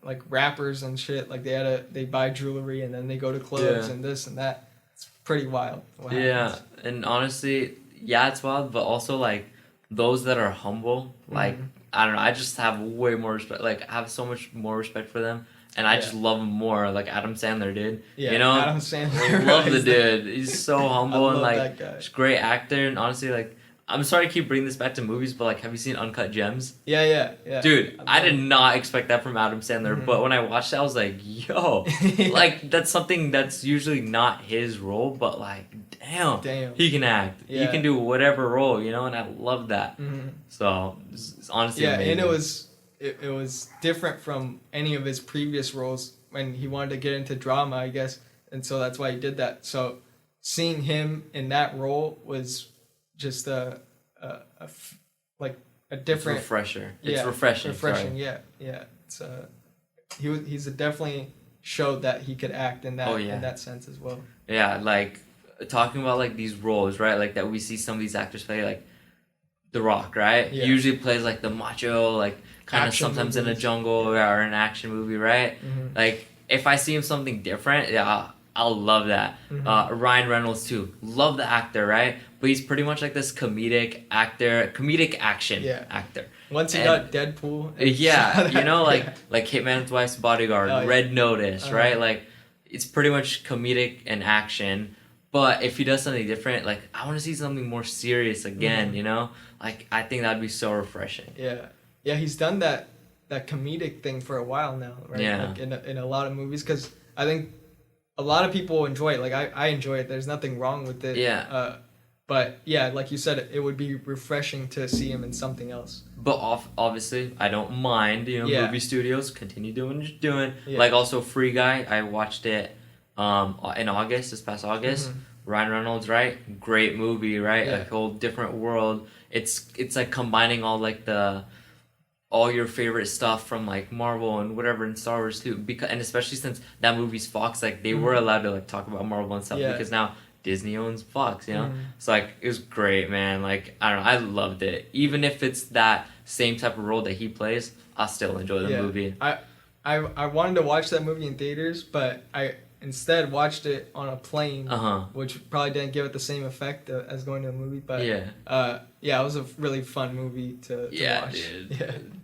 like rappers and shit, like they buy jewelry and then they go to clubs and this and that. It's pretty wild. Yeah, and honestly, yeah, it's wild, but also like those that are humble, like I don't know, I just have way more respect. Like I have so much more respect for them, and I just love him more. Like Adam Sandler did. Yeah, you know, Adam Sandler. I love the dude. He's so humble and like he's a great actor. And honestly, like I'm sorry to keep bringing this back to movies, but like, have you seen Uncut Gems? Yeah. Dude, I did not expect that from Adam Sandler, but when I watched it, I was like, yo, like that's something that's usually not his role, but like, damn. He can act. Yeah. He can do whatever role, you know, and I love that. So it's honestly amazing. And it was different from any of his previous roles when he wanted to get into drama, I guess, and so that's why he did that. So seeing him in that role was just a different. It's refresher. It's refreshing. Refreshing. Sorry. Yeah. It's he's definitely showed that he could act in that in that sense as well. Yeah, like talking about like these roles, right? Like that we see some of these actors play, like The Rock, right? Yeah. He usually plays like the macho, like kind of sometimes movies. In a jungle or an action movie, right? Like if I see him something different, yeah, I'll love that. Ryan Reynolds too, love the actor, right? But he's pretty much like this comedic action actor. Once he got Deadpool. You know, like Hitman's Wife's Bodyguard, Red Notice, right? Like it's pretty much comedic and action. But if he does something different, like I want to see something more serious again, you know? Like I think that'd be so refreshing. Yeah, he's done that comedic thing for a while now, right? Yeah. Like in a lot of movies, because I think a lot of people enjoy it. Like I enjoy it. There's nothing wrong with it. Yeah. But yeah, like you said, it would be refreshing to see him in something else. But obviously, I don't mind. You know, movie studios continue doing what you're doing. Yeah. Like also Free Guy, I watched it in August, this past August. Ryan Reynolds, right? Great movie, right? A whole different world. It's like combining all your favorite stuff from like Marvel and whatever in Star Wars too. And especially since that movie's Fox, like they were allowed to like talk about Marvel and stuff because now Disney owns Fox, you know? So like it was great, man. Like I don't know, I loved it. Even if it's that same type of role that he plays, I'll still enjoy the movie. I wanted to watch that movie in theaters, but I instead watched it on a plane, which probably didn't give it the same effect as going to a movie. But it was a really fun movie to watch.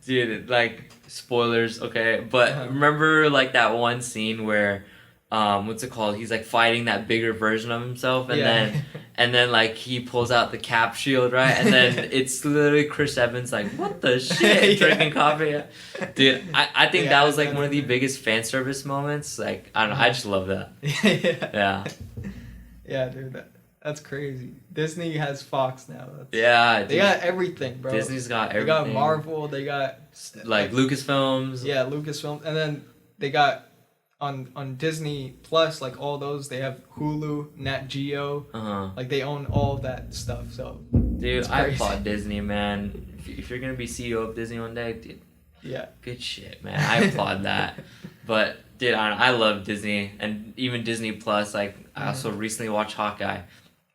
Dude, like spoilers, okay, but remember like that one scene where what's it called? He's like fighting that bigger version of himself, and then like he pulls out the cap shield, right? And then it's literally Chris Evans like, what the shit, drinking coffee. Dude, I think that was like one of the biggest fan service moments. Like I don't know, I just love that. Yeah, dude, that's crazy. Disney has Fox now. They got everything, bro. Disney's got everything. They got Marvel. They got like Lucasfilms. Yeah, Lucasfilm, and then they got. On Disney Plus, like all those, they have Hulu, Nat Geo, like they own all that stuff. So, dude, I applaud Disney, man. If you're gonna be CEO of Disney one day, dude, good shit, man. I applaud that. But dude, I love Disney, and even Disney Plus. Like I also recently watched Hawkeye.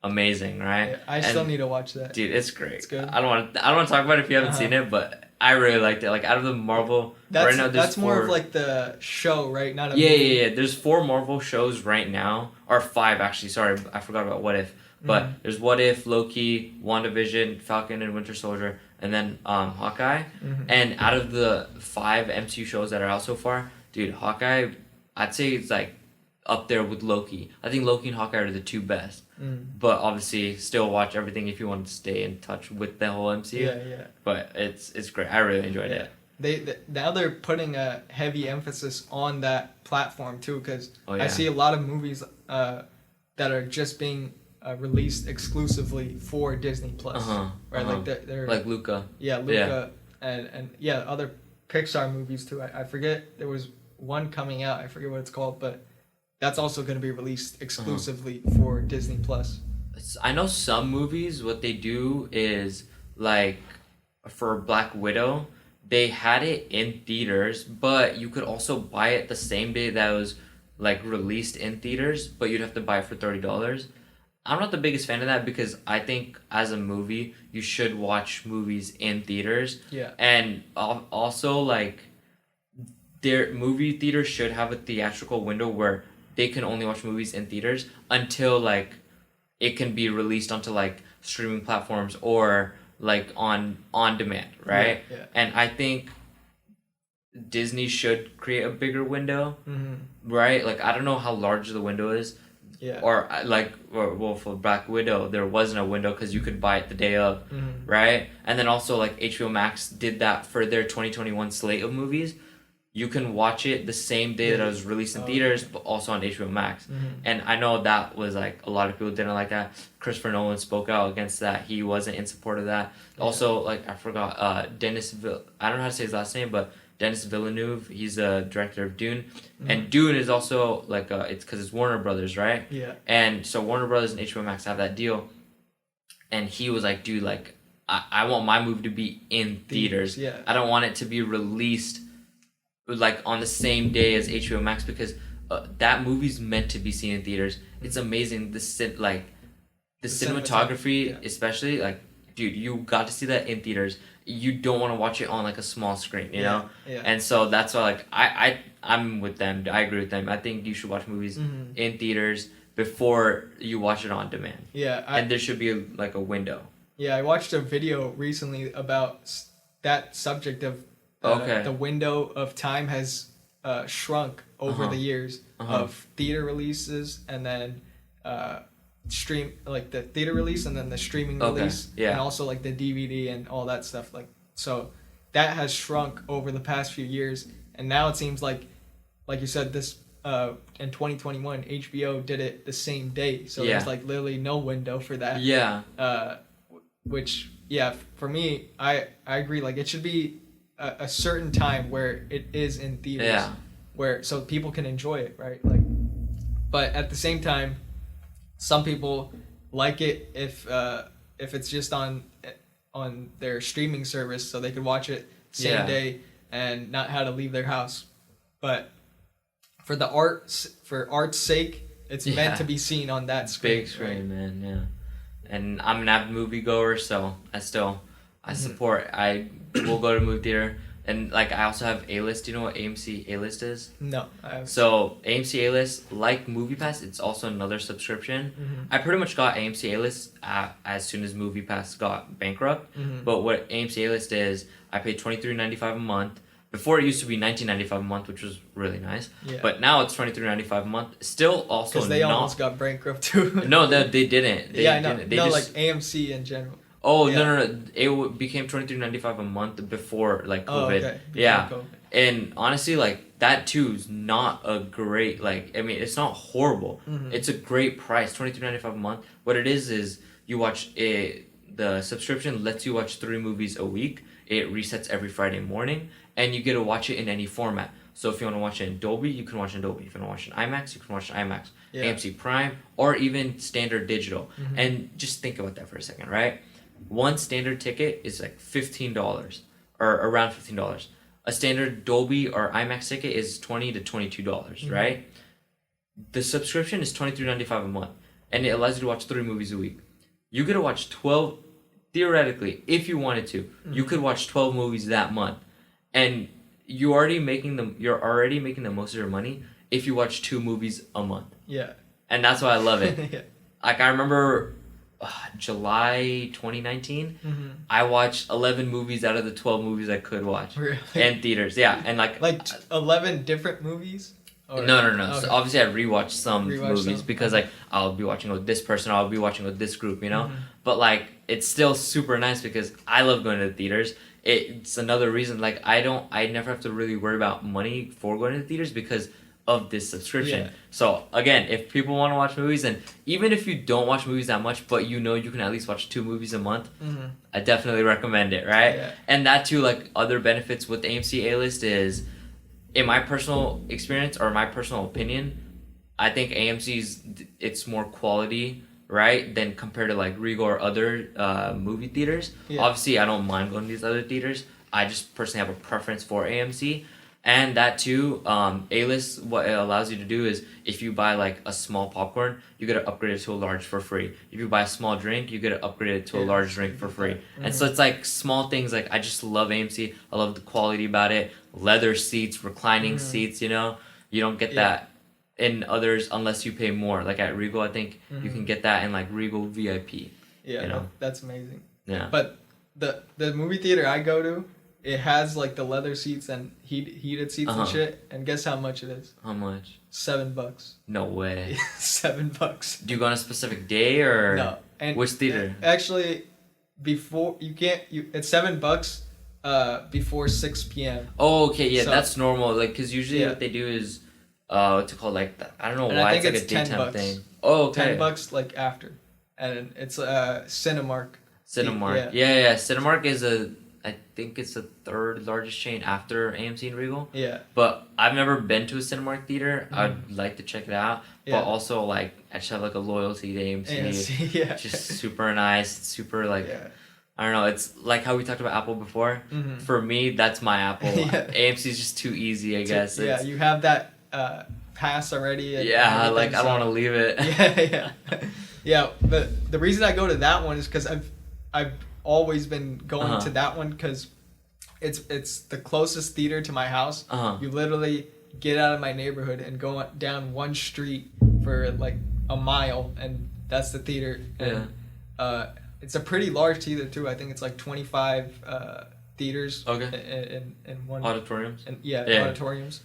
Amazing, right? Yeah, I still need to watch that. Dude, it's great. It's good. I don't want to talk about it if you haven't seen it, but I really liked it. Like out of the Marvel, right now there's that's more of like the show, right? Not a movie. Yeah. There's 4 Marvel shows right now, or 5 actually. Sorry, I forgot about What If. But there's What If, Loki, WandaVision, Falcon and Winter Soldier, and then Hawkeye. And out of the 5 MCU shows that are out so far, dude, Hawkeye, I'd say it's like up there with Loki. I think Loki and Hawkeye are the 2 best. But obviously, still watch everything if you want to stay in touch with the whole MCU. Yeah. But it's great. I really enjoyed it. Now they're putting a heavy emphasis on that platform too, because I see a lot of movies that are just being released exclusively for Disney Plus. Right, like they're like Luca. Yeah, Luca, and other Pixar movies too. I forget, there was one coming out. I forget what it's called, but that's also going to be released exclusively for Disney Plus. I know some movies, what they do is, like, for Black Widow, they had it in theaters, but you could also buy it the same day that it was, like, released in theaters, but you'd have to buy it for $30. I'm not the biggest fan of that because I think as a movie, you should watch movies in theaters. Yeah. And also, like, their movie theaters should have a theatrical window where they can only watch movies in theaters until, like, it can be released onto, like, streaming platforms or, like, on demand, right? Yeah. And I think Disney should create a bigger window, Mm-hmm. right? Like, I don't know how large the window is. Yeah. Or, well, for Black Widow, there wasn't a window because you could buy it the day of, Mm-hmm. right? And then also, like, HBO Max did that for their 2021 slate of movies. You can watch it the same day that it was released in theaters, but also on HBO Max. Mm-hmm. And I know that was, like, a lot of people didn't like that. Christopher Nolan spoke out against that. He wasn't in support of that. Yeah. Also, like, I forgot, I don't know how to say his last name, but Denis Villeneuve, he's the director of Dune. Mm-hmm. And Dune is also, like, it's because it's Warner Brothers, right? Yeah. And so Warner Brothers and HBO Max have that deal. And he was like, dude, like, I want my movie to be in theaters. Yeah. I don't want it to be released, like, on the same day as HBO Max because that movie's meant to be seen in theaters. It's amazing. The cinematography, yeah. Especially, like, dude, you got to see that in theaters. You don't want to watch it on, like, a small screen, you know? Yeah. And so that's why, like, I'm with them. I agree with them. I think you should watch movies in theaters before you watch it on demand. Yeah. And there should be, like, a window. Yeah, I watched a video recently about that subject of the window of time has shrunk over the years of theater releases and then the theater release and then the streaming release and also, like, the DVD and all that stuff. Like, so that has shrunk over the past few years, and now it seems like you said, this in 2021 HBO did it the same day, so there's, like, literally no window for that. Which for me, I agree, like, it should be a certain time where it is in theaters, where so people can enjoy it, right? Like, but at the same time, some people like it if it's just on their streaming service, so they could watch it same day and not have to leave their house. But for art's sake, it's meant to be seen on that screen. Big screen, right? Man. Yeah. And I'm an avid moviegoer, so I support. I will go to the movie theater. And, like, I also have A-List. Do you know what AMC A-List is? No. So AMC A-List, like MoviePass, it's also another subscription. Mm-hmm. I pretty much got AMC A-List as soon as MoviePass got bankrupt. Mm-hmm. But what AMC A-List is, I paid $23.95 a month. Before, it used to be $19.95 a month, which was really nice. Yeah. But now it's $23.95 a month. Still also because they almost got bankrupt too. No, they didn't. I know. They just, like, AMC in general. Oh, no. It became $23.95 a month before, like, COVID. Oh, okay. COVID. And honestly, like, that too is not a great, like, I mean, it's not horrible. Mm-hmm. It's a great price, $23.95 a month. What it is you watch it, the subscription lets you watch 3 movies a week. It resets every Friday morning, and you get to watch it in any format. So if you want to watch it in Dolby, you can watch it in Dolby. If you want to watch it in IMAX, you can watch it in IMAX. Yeah. AMC Prime, or even standard digital. Mm-hmm. And just think about that for a second, right? One standard ticket is like $15 or around $15. A standard Dolby or IMAX ticket is $20 to $22, right? The subscription is $23.95 a month, and it allows you to watch 3 movies a week. You get to watch 12, theoretically, if you wanted to, you could watch 12 movies that month, and you're already making the most of your money if you watch 2 movies a month. Yeah. And that's why I love it. Yeah. Like, I remember July 2019, I watched 11 movies out of the 12 movies I could watch. Really? In theaters. Yeah, and like 11 different movies? Or, no. Okay. So obviously I rewatched some movies because, like, I'll be watching with this person, I'll be watching with this group, you know? Mm-hmm. But, like, it's still super nice because I love going to the theaters. It's another reason, like, I never have to really worry about money for going to the theaters because of this subscription. Yeah. So again, if people want to watch movies, and even if you don't watch movies that much, but you know you can at least watch 2 movies a month, I definitely recommend it, right? Yeah. And that too, like other benefits with the AMC A-list is, in my personal experience or my personal opinion, I think AMC's, it's more quality, right, than compared to like Regal or other movie theaters. Yeah. Obviously, I don't mind going to these other theaters. I just personally have a preference for AMC. And that too, A-list, what it allows you to do is, if you buy like a small popcorn, you get to upgrade it to a large for free. If you buy a small drink, you get to upgrade it to a large drink for free. And so it's like small things. Like, I just love AMC. I love the quality about it. Leather seats, reclining seats, you know. You don't get that in others unless you pay more. Like at Regal, I think you can get that in like Regal VIP. Yeah, you know? that's amazing. Yeah. But the movie theater I go to, it has like the leather seats and heated seats and shit. And guess how much it is? How much? $7. No way. $7. Do you go on a specific day or No? And which theater? Actually, before it's $7 before 6 p.m. Oh, okay, yeah, So- that's normal. Like, cause usually what they do is, what's it called? Like, I don't know And why I it's think like a it's daytime $10. thing. Oh, okay. $10 like after, and it's Cinemark. Cinemark. Yeah. Cinemark is I think it's the 3rd largest chain after AMC and Regal. Yeah. But I've never been to a Cinemark theater. I'd like to check it out. Yeah. But also, like, I just have like a loyalty to AMC. AMC, yeah. Just super nice. Super like. Yeah. I don't know. It's like how we talked about Apple before. For me, that's my Apple. Yeah. AMC is just too easy, I guess. Yeah, you have that pass already. And Yeah, like I so- don't want to leave it. Yeah. Yeah. But the reason I go to that one is because I've always been going to that one because it's the closest theater to my house. You literally get out of my neighborhood and go down one street for like a mile, and that's the theater. And, it's a pretty large theater too. I think it's like 25 theaters. In one Auditoriums. And auditoriums.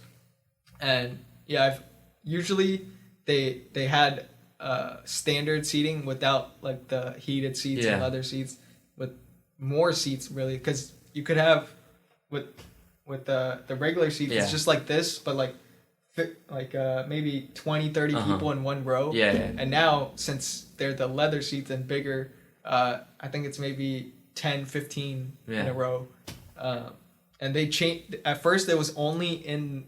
And I've usually they had standard seating without like the heated seats and leather seats, with more seats really, because you could have with the regular seats it's just like this, but like maybe 20-30 people in one row. And now, since they're the leather seats and bigger, I think it's maybe 10-15 in a row. And they changed. At first it was only in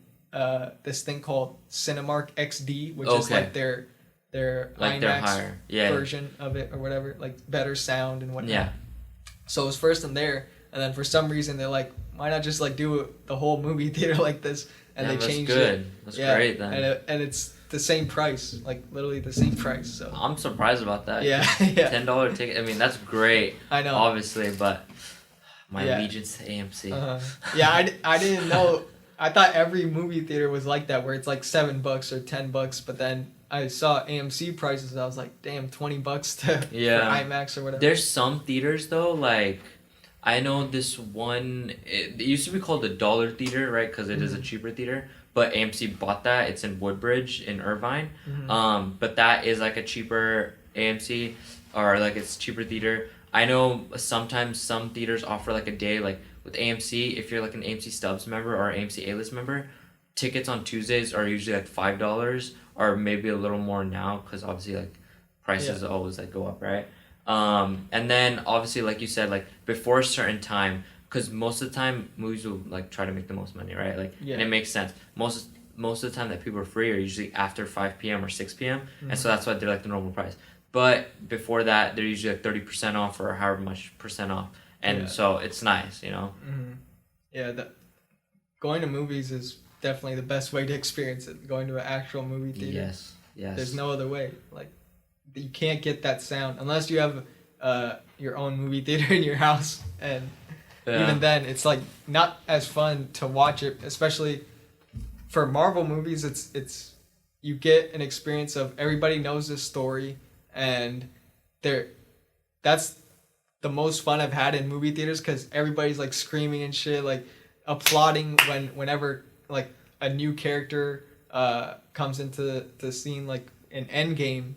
this thing called Cinemark XD, which is like their like IMAX version of it or whatever, like better sound and whatnot. So it was first in there, and then for some reason they're like, why not just like do the whole movie theater like this? And they changed it. That's great then. And it's the same price, like literally the same price. So I'm surprised about that. Yeah. $10 ticket. I mean, that's great. I know. Obviously, but my allegiance to AMC. Yeah, I didn't know. I thought every movie theater was like that, where it's like $7 or $10, but then I saw AMC prices and I was like, damn, $20 for IMAX or whatever. There's some theaters though, like I know this one. It used to be called the Dollar Theater, right? Because it is a cheaper theater. But AMC bought that. It's in Woodbridge in Irvine. But that is like a cheaper AMC, or like it's cheaper theater. I know sometimes some theaters offer like a day, like with AMC, if you're like an AMC Stubs member or AMC A-List member, tickets on Tuesdays are usually like $5 or maybe a little more now, because obviously like prices always like go up, right? And then obviously, like you said, like before a certain time, because most of the time movies will like try to make the most money, right? Like, and it makes sense. Most of the time that people are free are usually after 5 p.m. or 6 p.m. And so that's why they're like the normal price. But before that, they're usually like 30% off or however much percent off. And so it's nice, you know? Yeah, going to movies is definitely the best way to experience it. Going to an actual movie theater. Yes. There's no other way. Like, you can't get that sound unless you have your own movie theater in your house, and even then it's like not as fun to watch it, especially for Marvel movies. It's you get an experience of everybody knows this story, and that's the most fun I've had in movie theaters, because everybody's like screaming and shit, like applauding whenever like a new character comes into the scene, like in Endgame.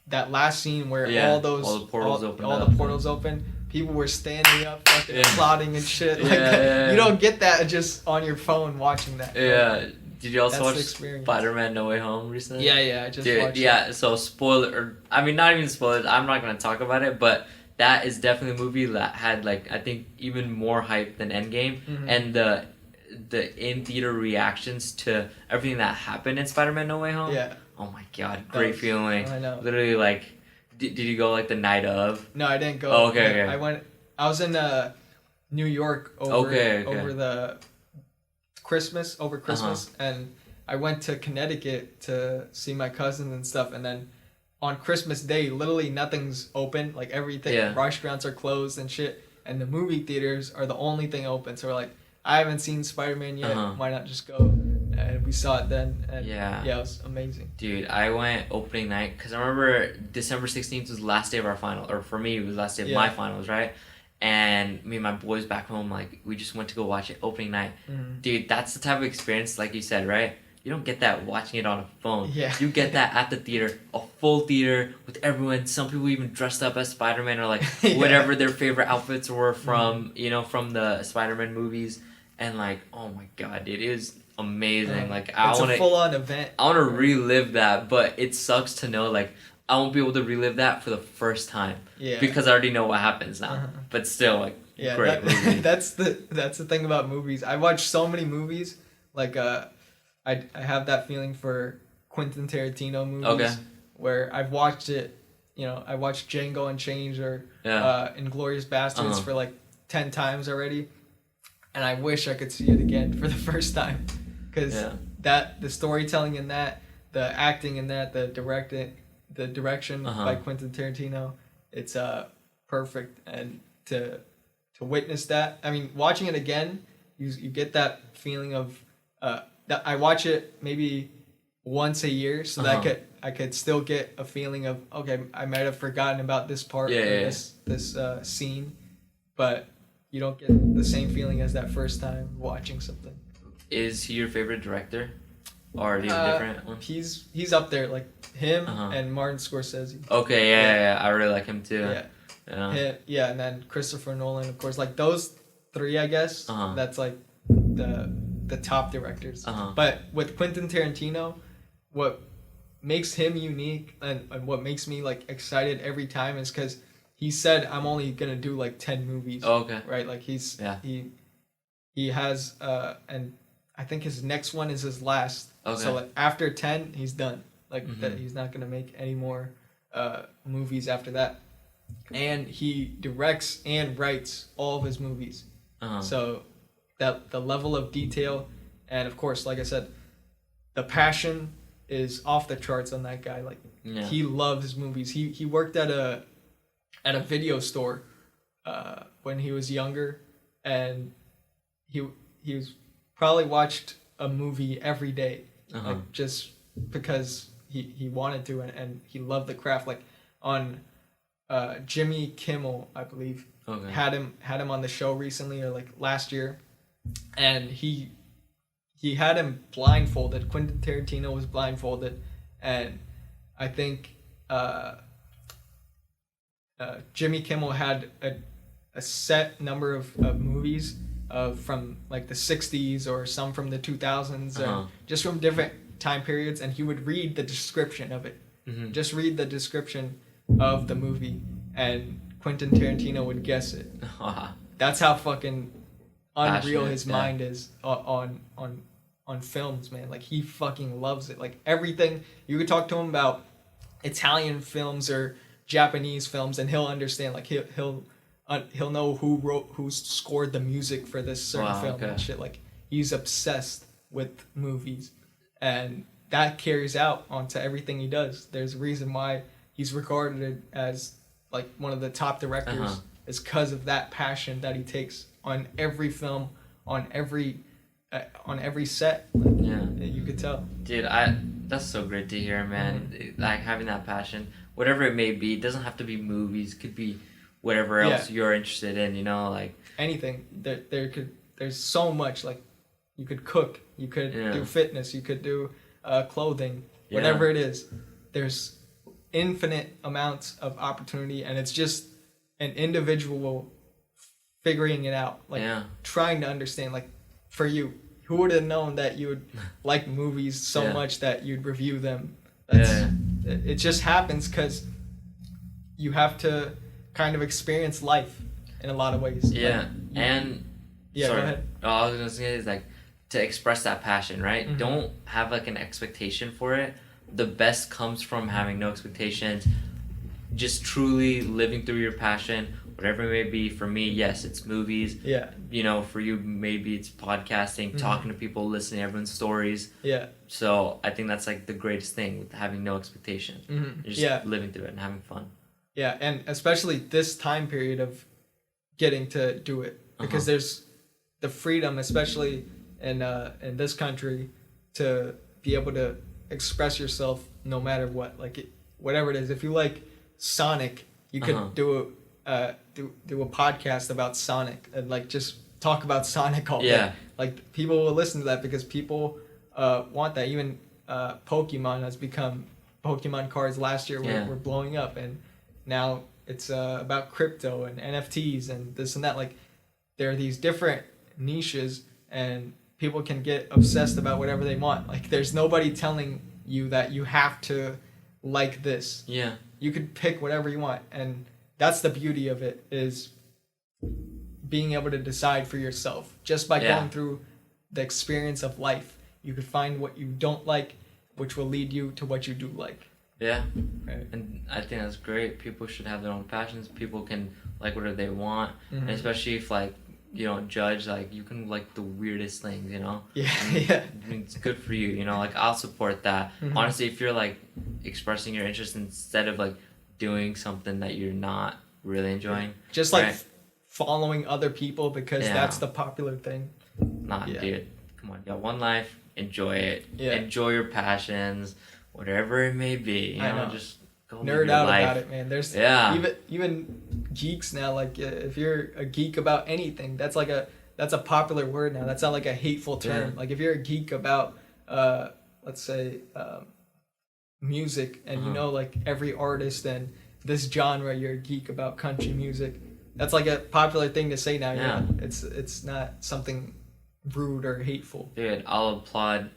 That last scene where all the portals open, people were standing up, fucking applauding and shit. Like you don't get that just on your phone watching that. Did you also That's watch the experience. Spider-Man No Way Home recently? Yeah, I just watched Yeah, so not even spoilers, I'm not gonna talk about it, but that is definitely a movie that had like I think even more hype than Endgame, and the in theater reactions to everything that happened in Spider-Man No Way Home. Yeah. Oh my god, great feeling. I know. Literally, like, did you go like the night of? No, I didn't go. Oh, okay. I was in New York over the Christmas, and I went to Connecticut to see my cousins and stuff, and then on Christmas Day, literally nothing's open, like everything, restaurants are closed and shit, and the movie theaters are the only thing open. So we're like, I haven't seen Spider-Man yet, why not just go? And we saw it then, and yeah, it was amazing. Dude, I went opening night, because I remember December 16th was the last day of our final, or for me, it was the last day of my finals, right? And me and my boys back home, like, we just went to go watch it opening night. Dude, that's the type of experience, like you said, right? You don't get that watching it on a phone. Yeah. You get that at the theater, a full theater with everyone. Some people even dressed up as Spider-Man or like whatever their favorite outfits were from, from the Spider-Man movies. And like, oh my god, it is amazing. Like, it's a full-on event. I want to relive that, but it sucks to know like I won't be able to relive that for the first time. Yeah. Because I already know what happens now. But still, like, great movie. That's the thing about movies. I watch so many movies. Like, I have that feeling for Quinten Tarantino movies. Where I've watched it. I watched Django Unchained or Inglourious Basterds for like 10 times already. And I wish I could see it again for the first time, because the storytelling in that, the acting in that, the direction by Quentin Tarantino, it's perfect. And to witness that, I mean, watching it again, you get that feeling of that I watch it maybe once a year, so that I could still get a feeling of, okay, I might have forgotten about this part this scene, but you don't get the same feeling as that first time watching something. Is he your favorite director? Or do you have a different one? He's up there, like him and Martin Scorsese. Okay, yeah, I really like him too. Yeah, and then Christopher Nolan, of course. Like those three, I guess. That's like the top directors. But with Quentin Tarantino, what makes him unique and what makes me like excited every time is because he said, I'm only gonna do like 10 movies. Oh, okay. Right? Like he has and I think his next one is his last. Okay. So like after 10, he's done. Like that, he's not gonna make any more movies after that. And he directs and writes all of his movies. So that the level of detail, and of course, like I said, the passion is off the charts on that guy. Like he loves his movies. He worked at a video store when he was younger, and he was probably watched a movie every day, like just because he wanted to, and he loved the craft. Like on Jimmy Kimmel, I believe, had him on the show recently, or like last year, and he had him blindfolded. Quentin Tarantino was blindfolded, and I think Jimmy Kimmel had a set number of movies from like the 60s or some from the 2000s, or just from different time periods, and he would read the description of it. Just read the description of the movie, and Quentin Tarantino would guess it. That's how fucking unreal his mind is on films, man. Like he fucking loves it. Like everything, you could talk to him about Italian films or Japanese films, and he'll understand. Like he'll know who scored the music for this certain film and shit. Like he's obsessed with movies, and that carries out onto everything he does. There's a reason why he's regarded as like one of the top directors, is because of that passion that he takes on every film, on every set. Like, you could tell. Dude, that's so great to hear, man. Like having that passion, whatever it may be. It doesn't have to be movies. Could be whatever else you're interested in. Like anything. There's so much. Like you could cook. You could do fitness. You could do clothing. Whatever it is. There's infinite amounts of opportunity, and it's just an individual figuring it out. Like trying to understand. Like for you, who would have known that you would like movies so Yeah. much that you'd review them? Yeah. It just happens because you have to kind of experience life in a lot of ways. Yeah, Like, and yeah, sorry. go ahead. All I was gonna say is like to express that passion, right? Mhm. Don't have like an expectation for it. The best comes from having no expectations, just truly living through your passion, whatever it may be. For me, yes, it's movies. Yeah, You know, for you, maybe it's podcasting, Mhm. talking to people, listening to everyone's stories. yeah, So I think that's like the greatest thing with having no expectation. Mhm. You're just Yeah. living through it and having fun. yeah, and especially this time period of getting to do it because there's the freedom, especially in this country, to be able to express yourself no matter what, like whatever it is. If you like Sonic, you could do a podcast about Sonic and like just talk about Sonic all day. Yeah. Like people will listen to that because people want that. Even Pokemon has become Pokemon cards last year were blowing up, and now it's about crypto and NFTs and this and that. Like there are these different niches, and people can get obsessed about whatever they want. Like there's nobody telling you that you have to like this. Yeah. You could pick whatever you want, and that's the beauty of it, is being able to decide for yourself just by going through the experience of life. You could find what you don't like, which will lead you to what you do like. Yeah. Right. And I think that's great. People should have their own passions. People can like whatever they want, and especially if like you don't judge, like you can like the weirdest things, you know. Yeah, And, yeah. I mean, it's good for you, you know. Like I'll support that. Honestly, if you're like expressing your interest instead of like doing something that you're not really enjoying, Just like right? following other people because that's the popular thing. Nah, Yeah. dude, come on, you got one life. Enjoy it. Yeah. Enjoy your passions, whatever it may be. You I know, know. just go live Nerd your out life. about it, man. There's even geeks now. Like if you're a geek about anything, that's a popular word now. That's not like a hateful term. Yeah. Like if you're a geek about let's say music, and you know like every artist and this genre, you're a geek about country music. That's like a popular thing to say now. Yeah. You know? It's not something rude or hateful. Dude, I'll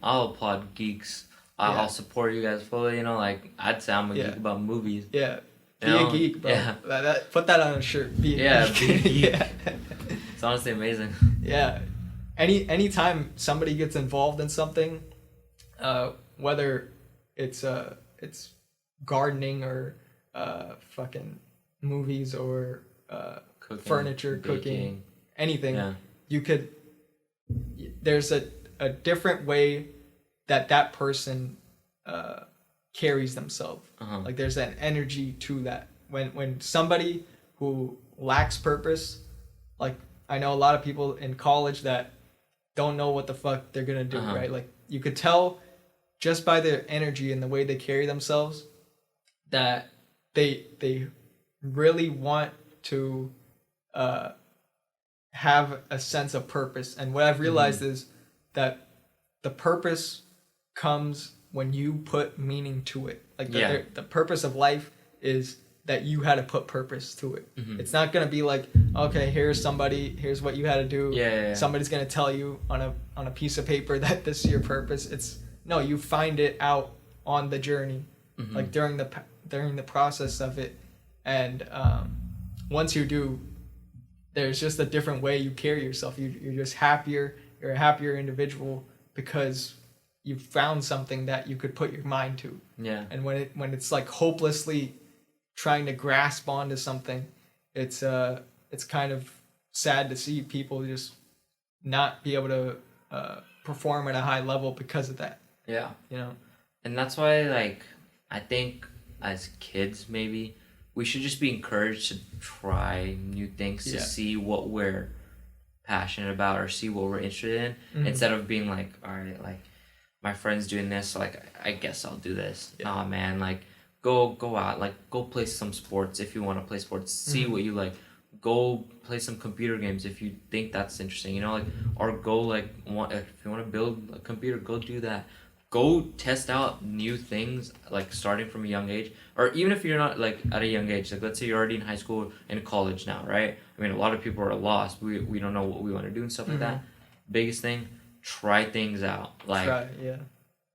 applaud geeks. I'll support you guys fully. You know, like I'd say I'm a geek about movies. Yeah. Be You know? a geek, bro. Yeah. Put that on a shirt. Be a geek. Be a geek. Yeah. It's honestly amazing. Yeah. Anytime somebody gets involved in something, whether it's gardening or fucking movies or Cooking, furniture, baking. cooking, anything, Yeah. you could. There's a different way that person carries themselves. Like there's an energy to that. When somebody who lacks purpose, like I know a lot of people in college that don't know what the fuck they're gonna do, right? Like you could tell just by their energy and the way they carry themselves that they really want to have a sense of purpose. And what I've realized is that the purpose comes when you put meaning to it. Like the purpose of life is that you had to put purpose to it. It's not gonna be like, okay, here's what you had to do. Yeah. Somebody's gonna tell you on a piece of paper that this is your purpose. It's no, you find it out on the journey, like during the process of it, and once you do, there's just a different way you carry yourself. You're just happier. You're a happier individual because you found something that you could put your mind to. Yeah. And when it's like hopelessly trying to grasp onto something, it's kind of sad to see people just not be able to perform at a high level because of that. Yeah. You know. And that's why, like, I think as kids, maybe we should just be encouraged to try new things to see what we're passionate about or see what we're interested in, instead of being like, all right, like my friend's doing this, so like I guess I'll do this. Nah, man, like go out, like go play some sports if you want to play sports. See what you like. Go play some computer games if you think that's interesting. You know, like, or go like if you want to build a computer, go do that. Go test out new things, like starting from a young age, or even if you're not like at a young age, like let's say you're already in high school and college now, right? I mean, a lot of people are lost. We don't know what we want to do and stuff like that. Biggest thing, try things out. Like, Yeah.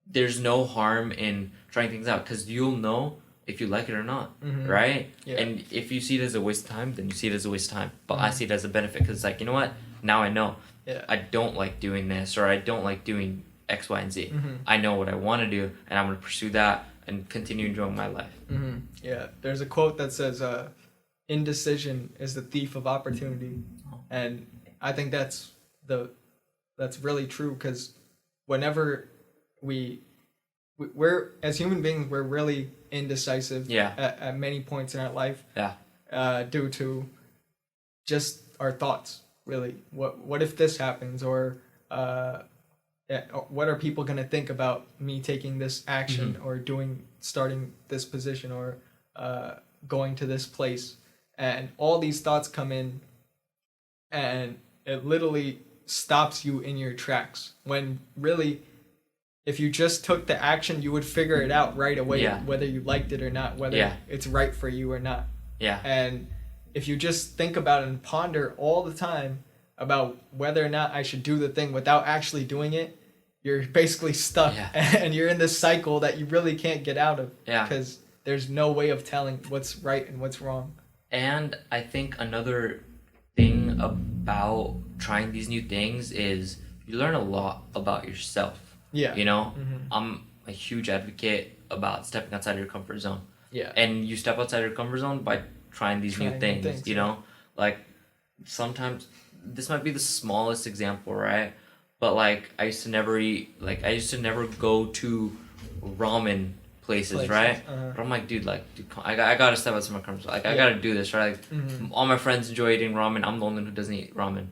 there's no harm in trying things out because you'll know if you like it or not, right? Yeah. And if you see it as a waste of time, then you see it as a waste of time. But Mm-hmm. I see it as a benefit because it's like, you know what? Now I know. Yeah. I don't like doing this, or I don't like doing X, Y, and Z. Mm-hmm. I know what I want to do, and I'm going to pursue that and continue enjoying my life. Mm-hmm. Yeah. There's a quote that says, "Indecision is the thief of opportunity," and I think that's really true because whenever we're as human beings, we're really indecisive. Yeah. At many points in our life. Yeah. Due to just our thoughts. Really, what if this happens, or what are people gonna think about me taking this action, or starting this position, or going to this place, and all these thoughts come in, and it literally stops you in your tracks. When really, if you just took the action, you would figure it out right away, whether you liked it or not, whether it's right for you or not. Yeah. And if you just think about it and ponder all the time about whether or not I should do the thing without actually doing it, you're basically stuck. Yeah. And you're in this cycle that you really can't get out of. Yeah. Because there's no way of telling what's right and what's wrong. And I think another thing about trying these new things is you learn a lot about yourself. Yeah. You know, I'm a huge advocate about stepping outside of your comfort zone. Yeah. And you step outside your comfort zone by trying these new things, you know? Like, sometimes, this might be the smallest example, right? But, like, I used to never go to ramen places. Right? But I'm like, dude, I gotta step outside my comfort zone. Like, I gotta do this, right? Like, all my friends enjoy eating ramen. I'm the only one who doesn't eat ramen.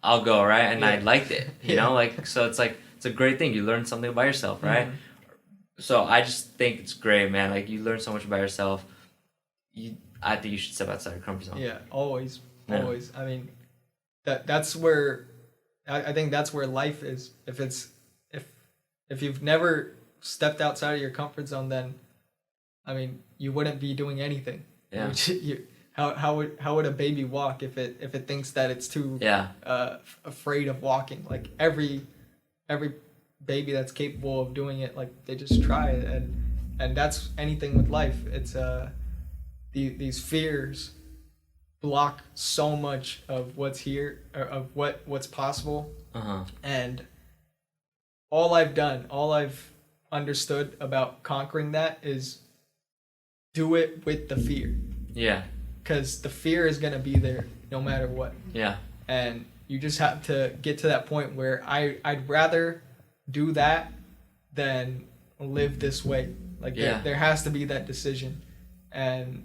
I'll go, right? And I liked it, you know? Like, so it's like, it's a great thing. You learn something about yourself, right? So I just think it's great, man. Like, you learn so much about yourself. I think you should step outside your comfort zone. Yeah, always. I mean, that's where I think that's where life is. If you've never stepped outside of your comfort zone, then I mean, you wouldn't be doing anything. Yeah. How would a baby walk if it thinks that it's too afraid of walking? Like every baby that's capable of doing it, like they just try it, and that's anything with life. It's these fears block so much of what's here, or of what's possible. And all I've understood about conquering that is do it with the fear. Yeah. Because the fear is gonna be there no matter what. Yeah. And you just have to get to that point where I'd rather do that than live this way. Like there has to be that decision. And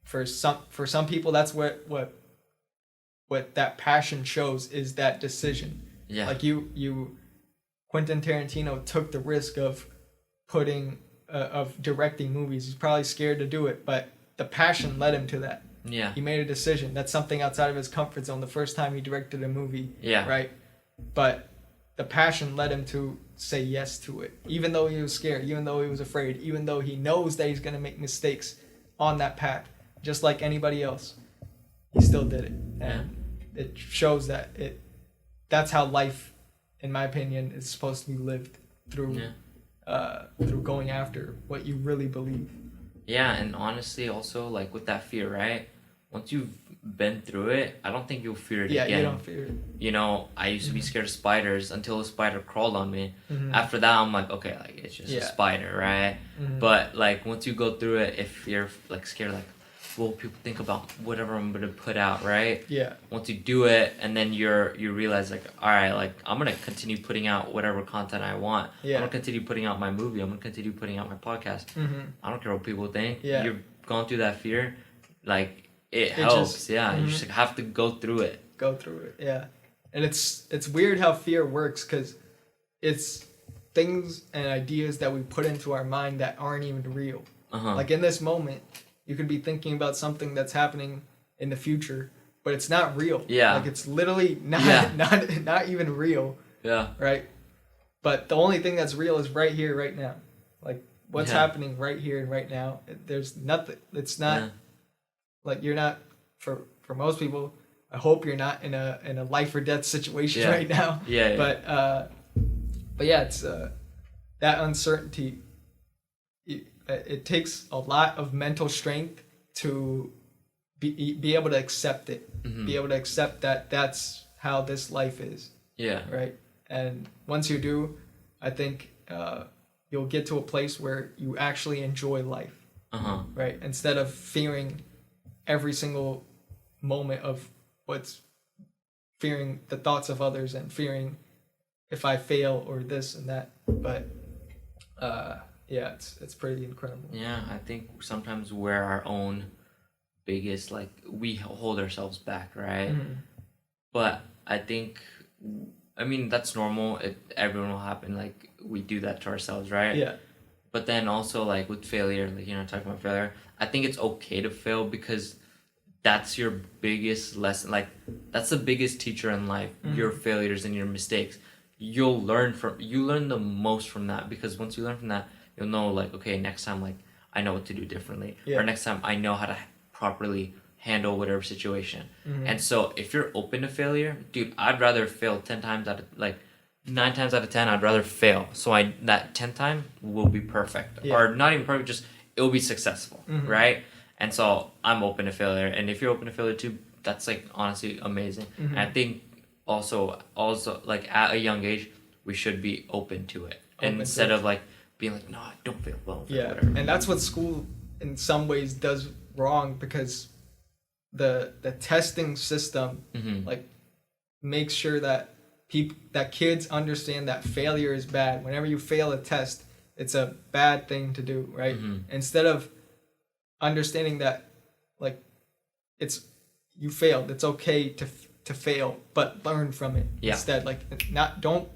for some people, that's what that passion shows, is that decision. Yeah. Like Quinten Tarantino took the risk of directing movies. He's probably scared to do it, but the passion led him to that. Yeah. He made a decision. That's something outside of his comfort zone the first time he directed a movie. Yeah. Right? But the passion led him to say yes to it. Even though he was scared, even though he was afraid, even though he knows that he's going to make mistakes on that path, just like anybody else, he still did it. And it shows that that's how life, in my opinion, is supposed to be lived, through going after what you really believe. Yeah, and honestly, also, like, with that fear, right? Once you've been through it, I don't think you'll fear it again. Yeah, you don't fear it. You know, I used to be scared of spiders until a spider crawled on me. After that, I'm like, okay, like, it's just a spider, right? But, like, once you go through it, if you're, like, scared, like, what will people think about whatever I'm going to put out, right? Yeah. Once you do it, and then you realize, like, all right, like, I'm going to continue putting out whatever content I want. Yeah. I'm going to continue putting out my movie. I'm going to continue putting out my podcast. I don't care what people think. Yeah. You're going through that fear, like, it helps. You just have to go through it. Go through it, yeah. And it's weird how fear works, because it's things and ideas that we put into our mind that aren't even real. Like, in this moment, you could be thinking about something that's happening in the future, but it's not real. Yeah. Like, it's literally not even real. Yeah. Right? But the only thing that's real is right here, right now. Like, what's happening right here and right now. There's nothing. It's not like, you're not, for most people, I hope you're not in a life or death situation right now. Yeah. But But yeah, it's that uncertainty. It takes a lot of mental strength to be able to accept it, be able to accept that that's how this life is. Yeah. Right. And once you do, I think you'll get to a place where you actually enjoy life. Right. Instead of fearing every single moment of fearing the thoughts of others and fearing if I fail or this and that. But yeah, it's pretty incredible. Yeah, I think sometimes we're our own biggest, like, we hold ourselves back, right? But I think, I mean, that's normal. Everyone will happen. Like, we do that to ourselves, right? Yeah. But then also, like, with failure, like, talking about failure, I think it's okay to fail because that's your biggest lesson. Like, that's the biggest teacher in life, your failures and your mistakes. You learn the most from that, because once you learn from that, you'll know, like, okay, next time, like, I know what to do differently. Or next time I know how to properly handle whatever situation. And so if you're open to failure, dude, I'd rather fail 9 times out of 10, I'd rather fail. So that 10th time will be perfect. Or not even perfect, just it will be successful, right? And so I'm open to failure. And if you're open to failure too, that's, like, honestly amazing. And I think also like, at a young age, we should be open to it. Instead of, like, being like, no, don't fail. Well, whatever. And that's what school in some ways does wrong, because the testing system like makes sure that kids understand that failure is bad. Whenever you fail a test, it's a bad thing to do, right? Instead of understanding that, like, you failed, it's okay to fail, but learn from it instead. Like, don't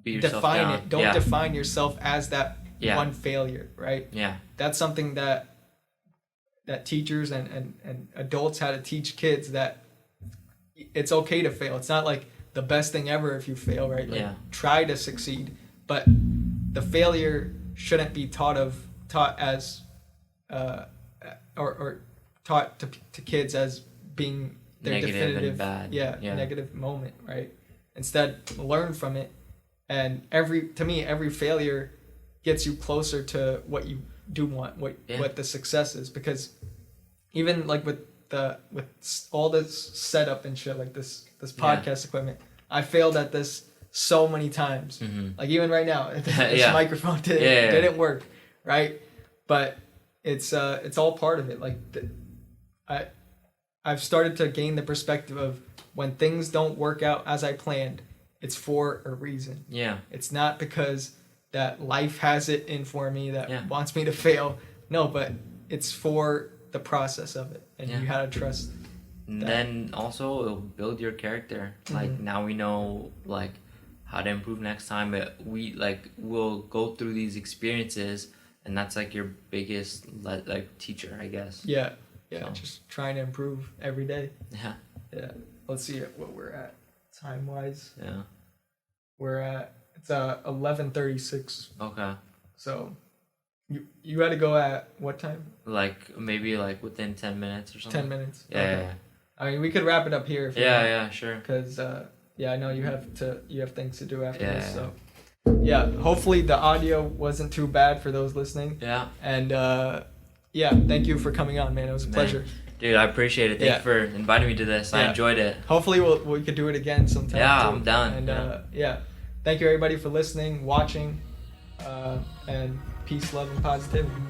define down. it. Don't define yourself as that one failure, right? Yeah. That's something that teachers and adults had to teach kids, that it's okay to fail. It's not like the best thing ever if you fail, right? Like, try to succeed, but the failure shouldn't be taught as or taught to kids as being their Negative definitive and bad. negative moment, right? Instead, learn from it. And every failure gets you closer to what you do want, what the success is. Because even, like, with all this setup and shit, like this podcast equipment, I failed at this so many times. Like, even right now, this microphone didn't work, right? But it's all part of it. Like, I've started to gain the perspective of, when things don't work out as I planned, it's for a reason. Yeah. It's not because that life has it in for me that wants me to fail. No, but it's for the process of it. And you gotta trust. And then also, it'll build your character. Like, now we know, like, how to improve next time. But we'll go through these experiences, and that's, like, your biggest, like, teacher, I guess. Yeah. So. Just trying to improve every day. Yeah. Let's see what we're at time wise. Yeah. We're at, it's 11:36. Okay. So you had to go at what time? Like, maybe, like, within 10 minutes or something. 10 minutes. Yeah. Okay. Yeah. I mean, we could wrap it up here if you want. Yeah, sure. Because I know you have things to do after this. So hopefully the audio wasn't too bad for those listening. Yeah. And thank you for coming on, man. It was a pleasure. Dude, I appreciate it. Thank you for inviting me to this. I enjoyed it. Hopefully we could do it again sometime. Yeah, too. I'm down. And thank you everybody for listening, watching, and peace, love, and positivity.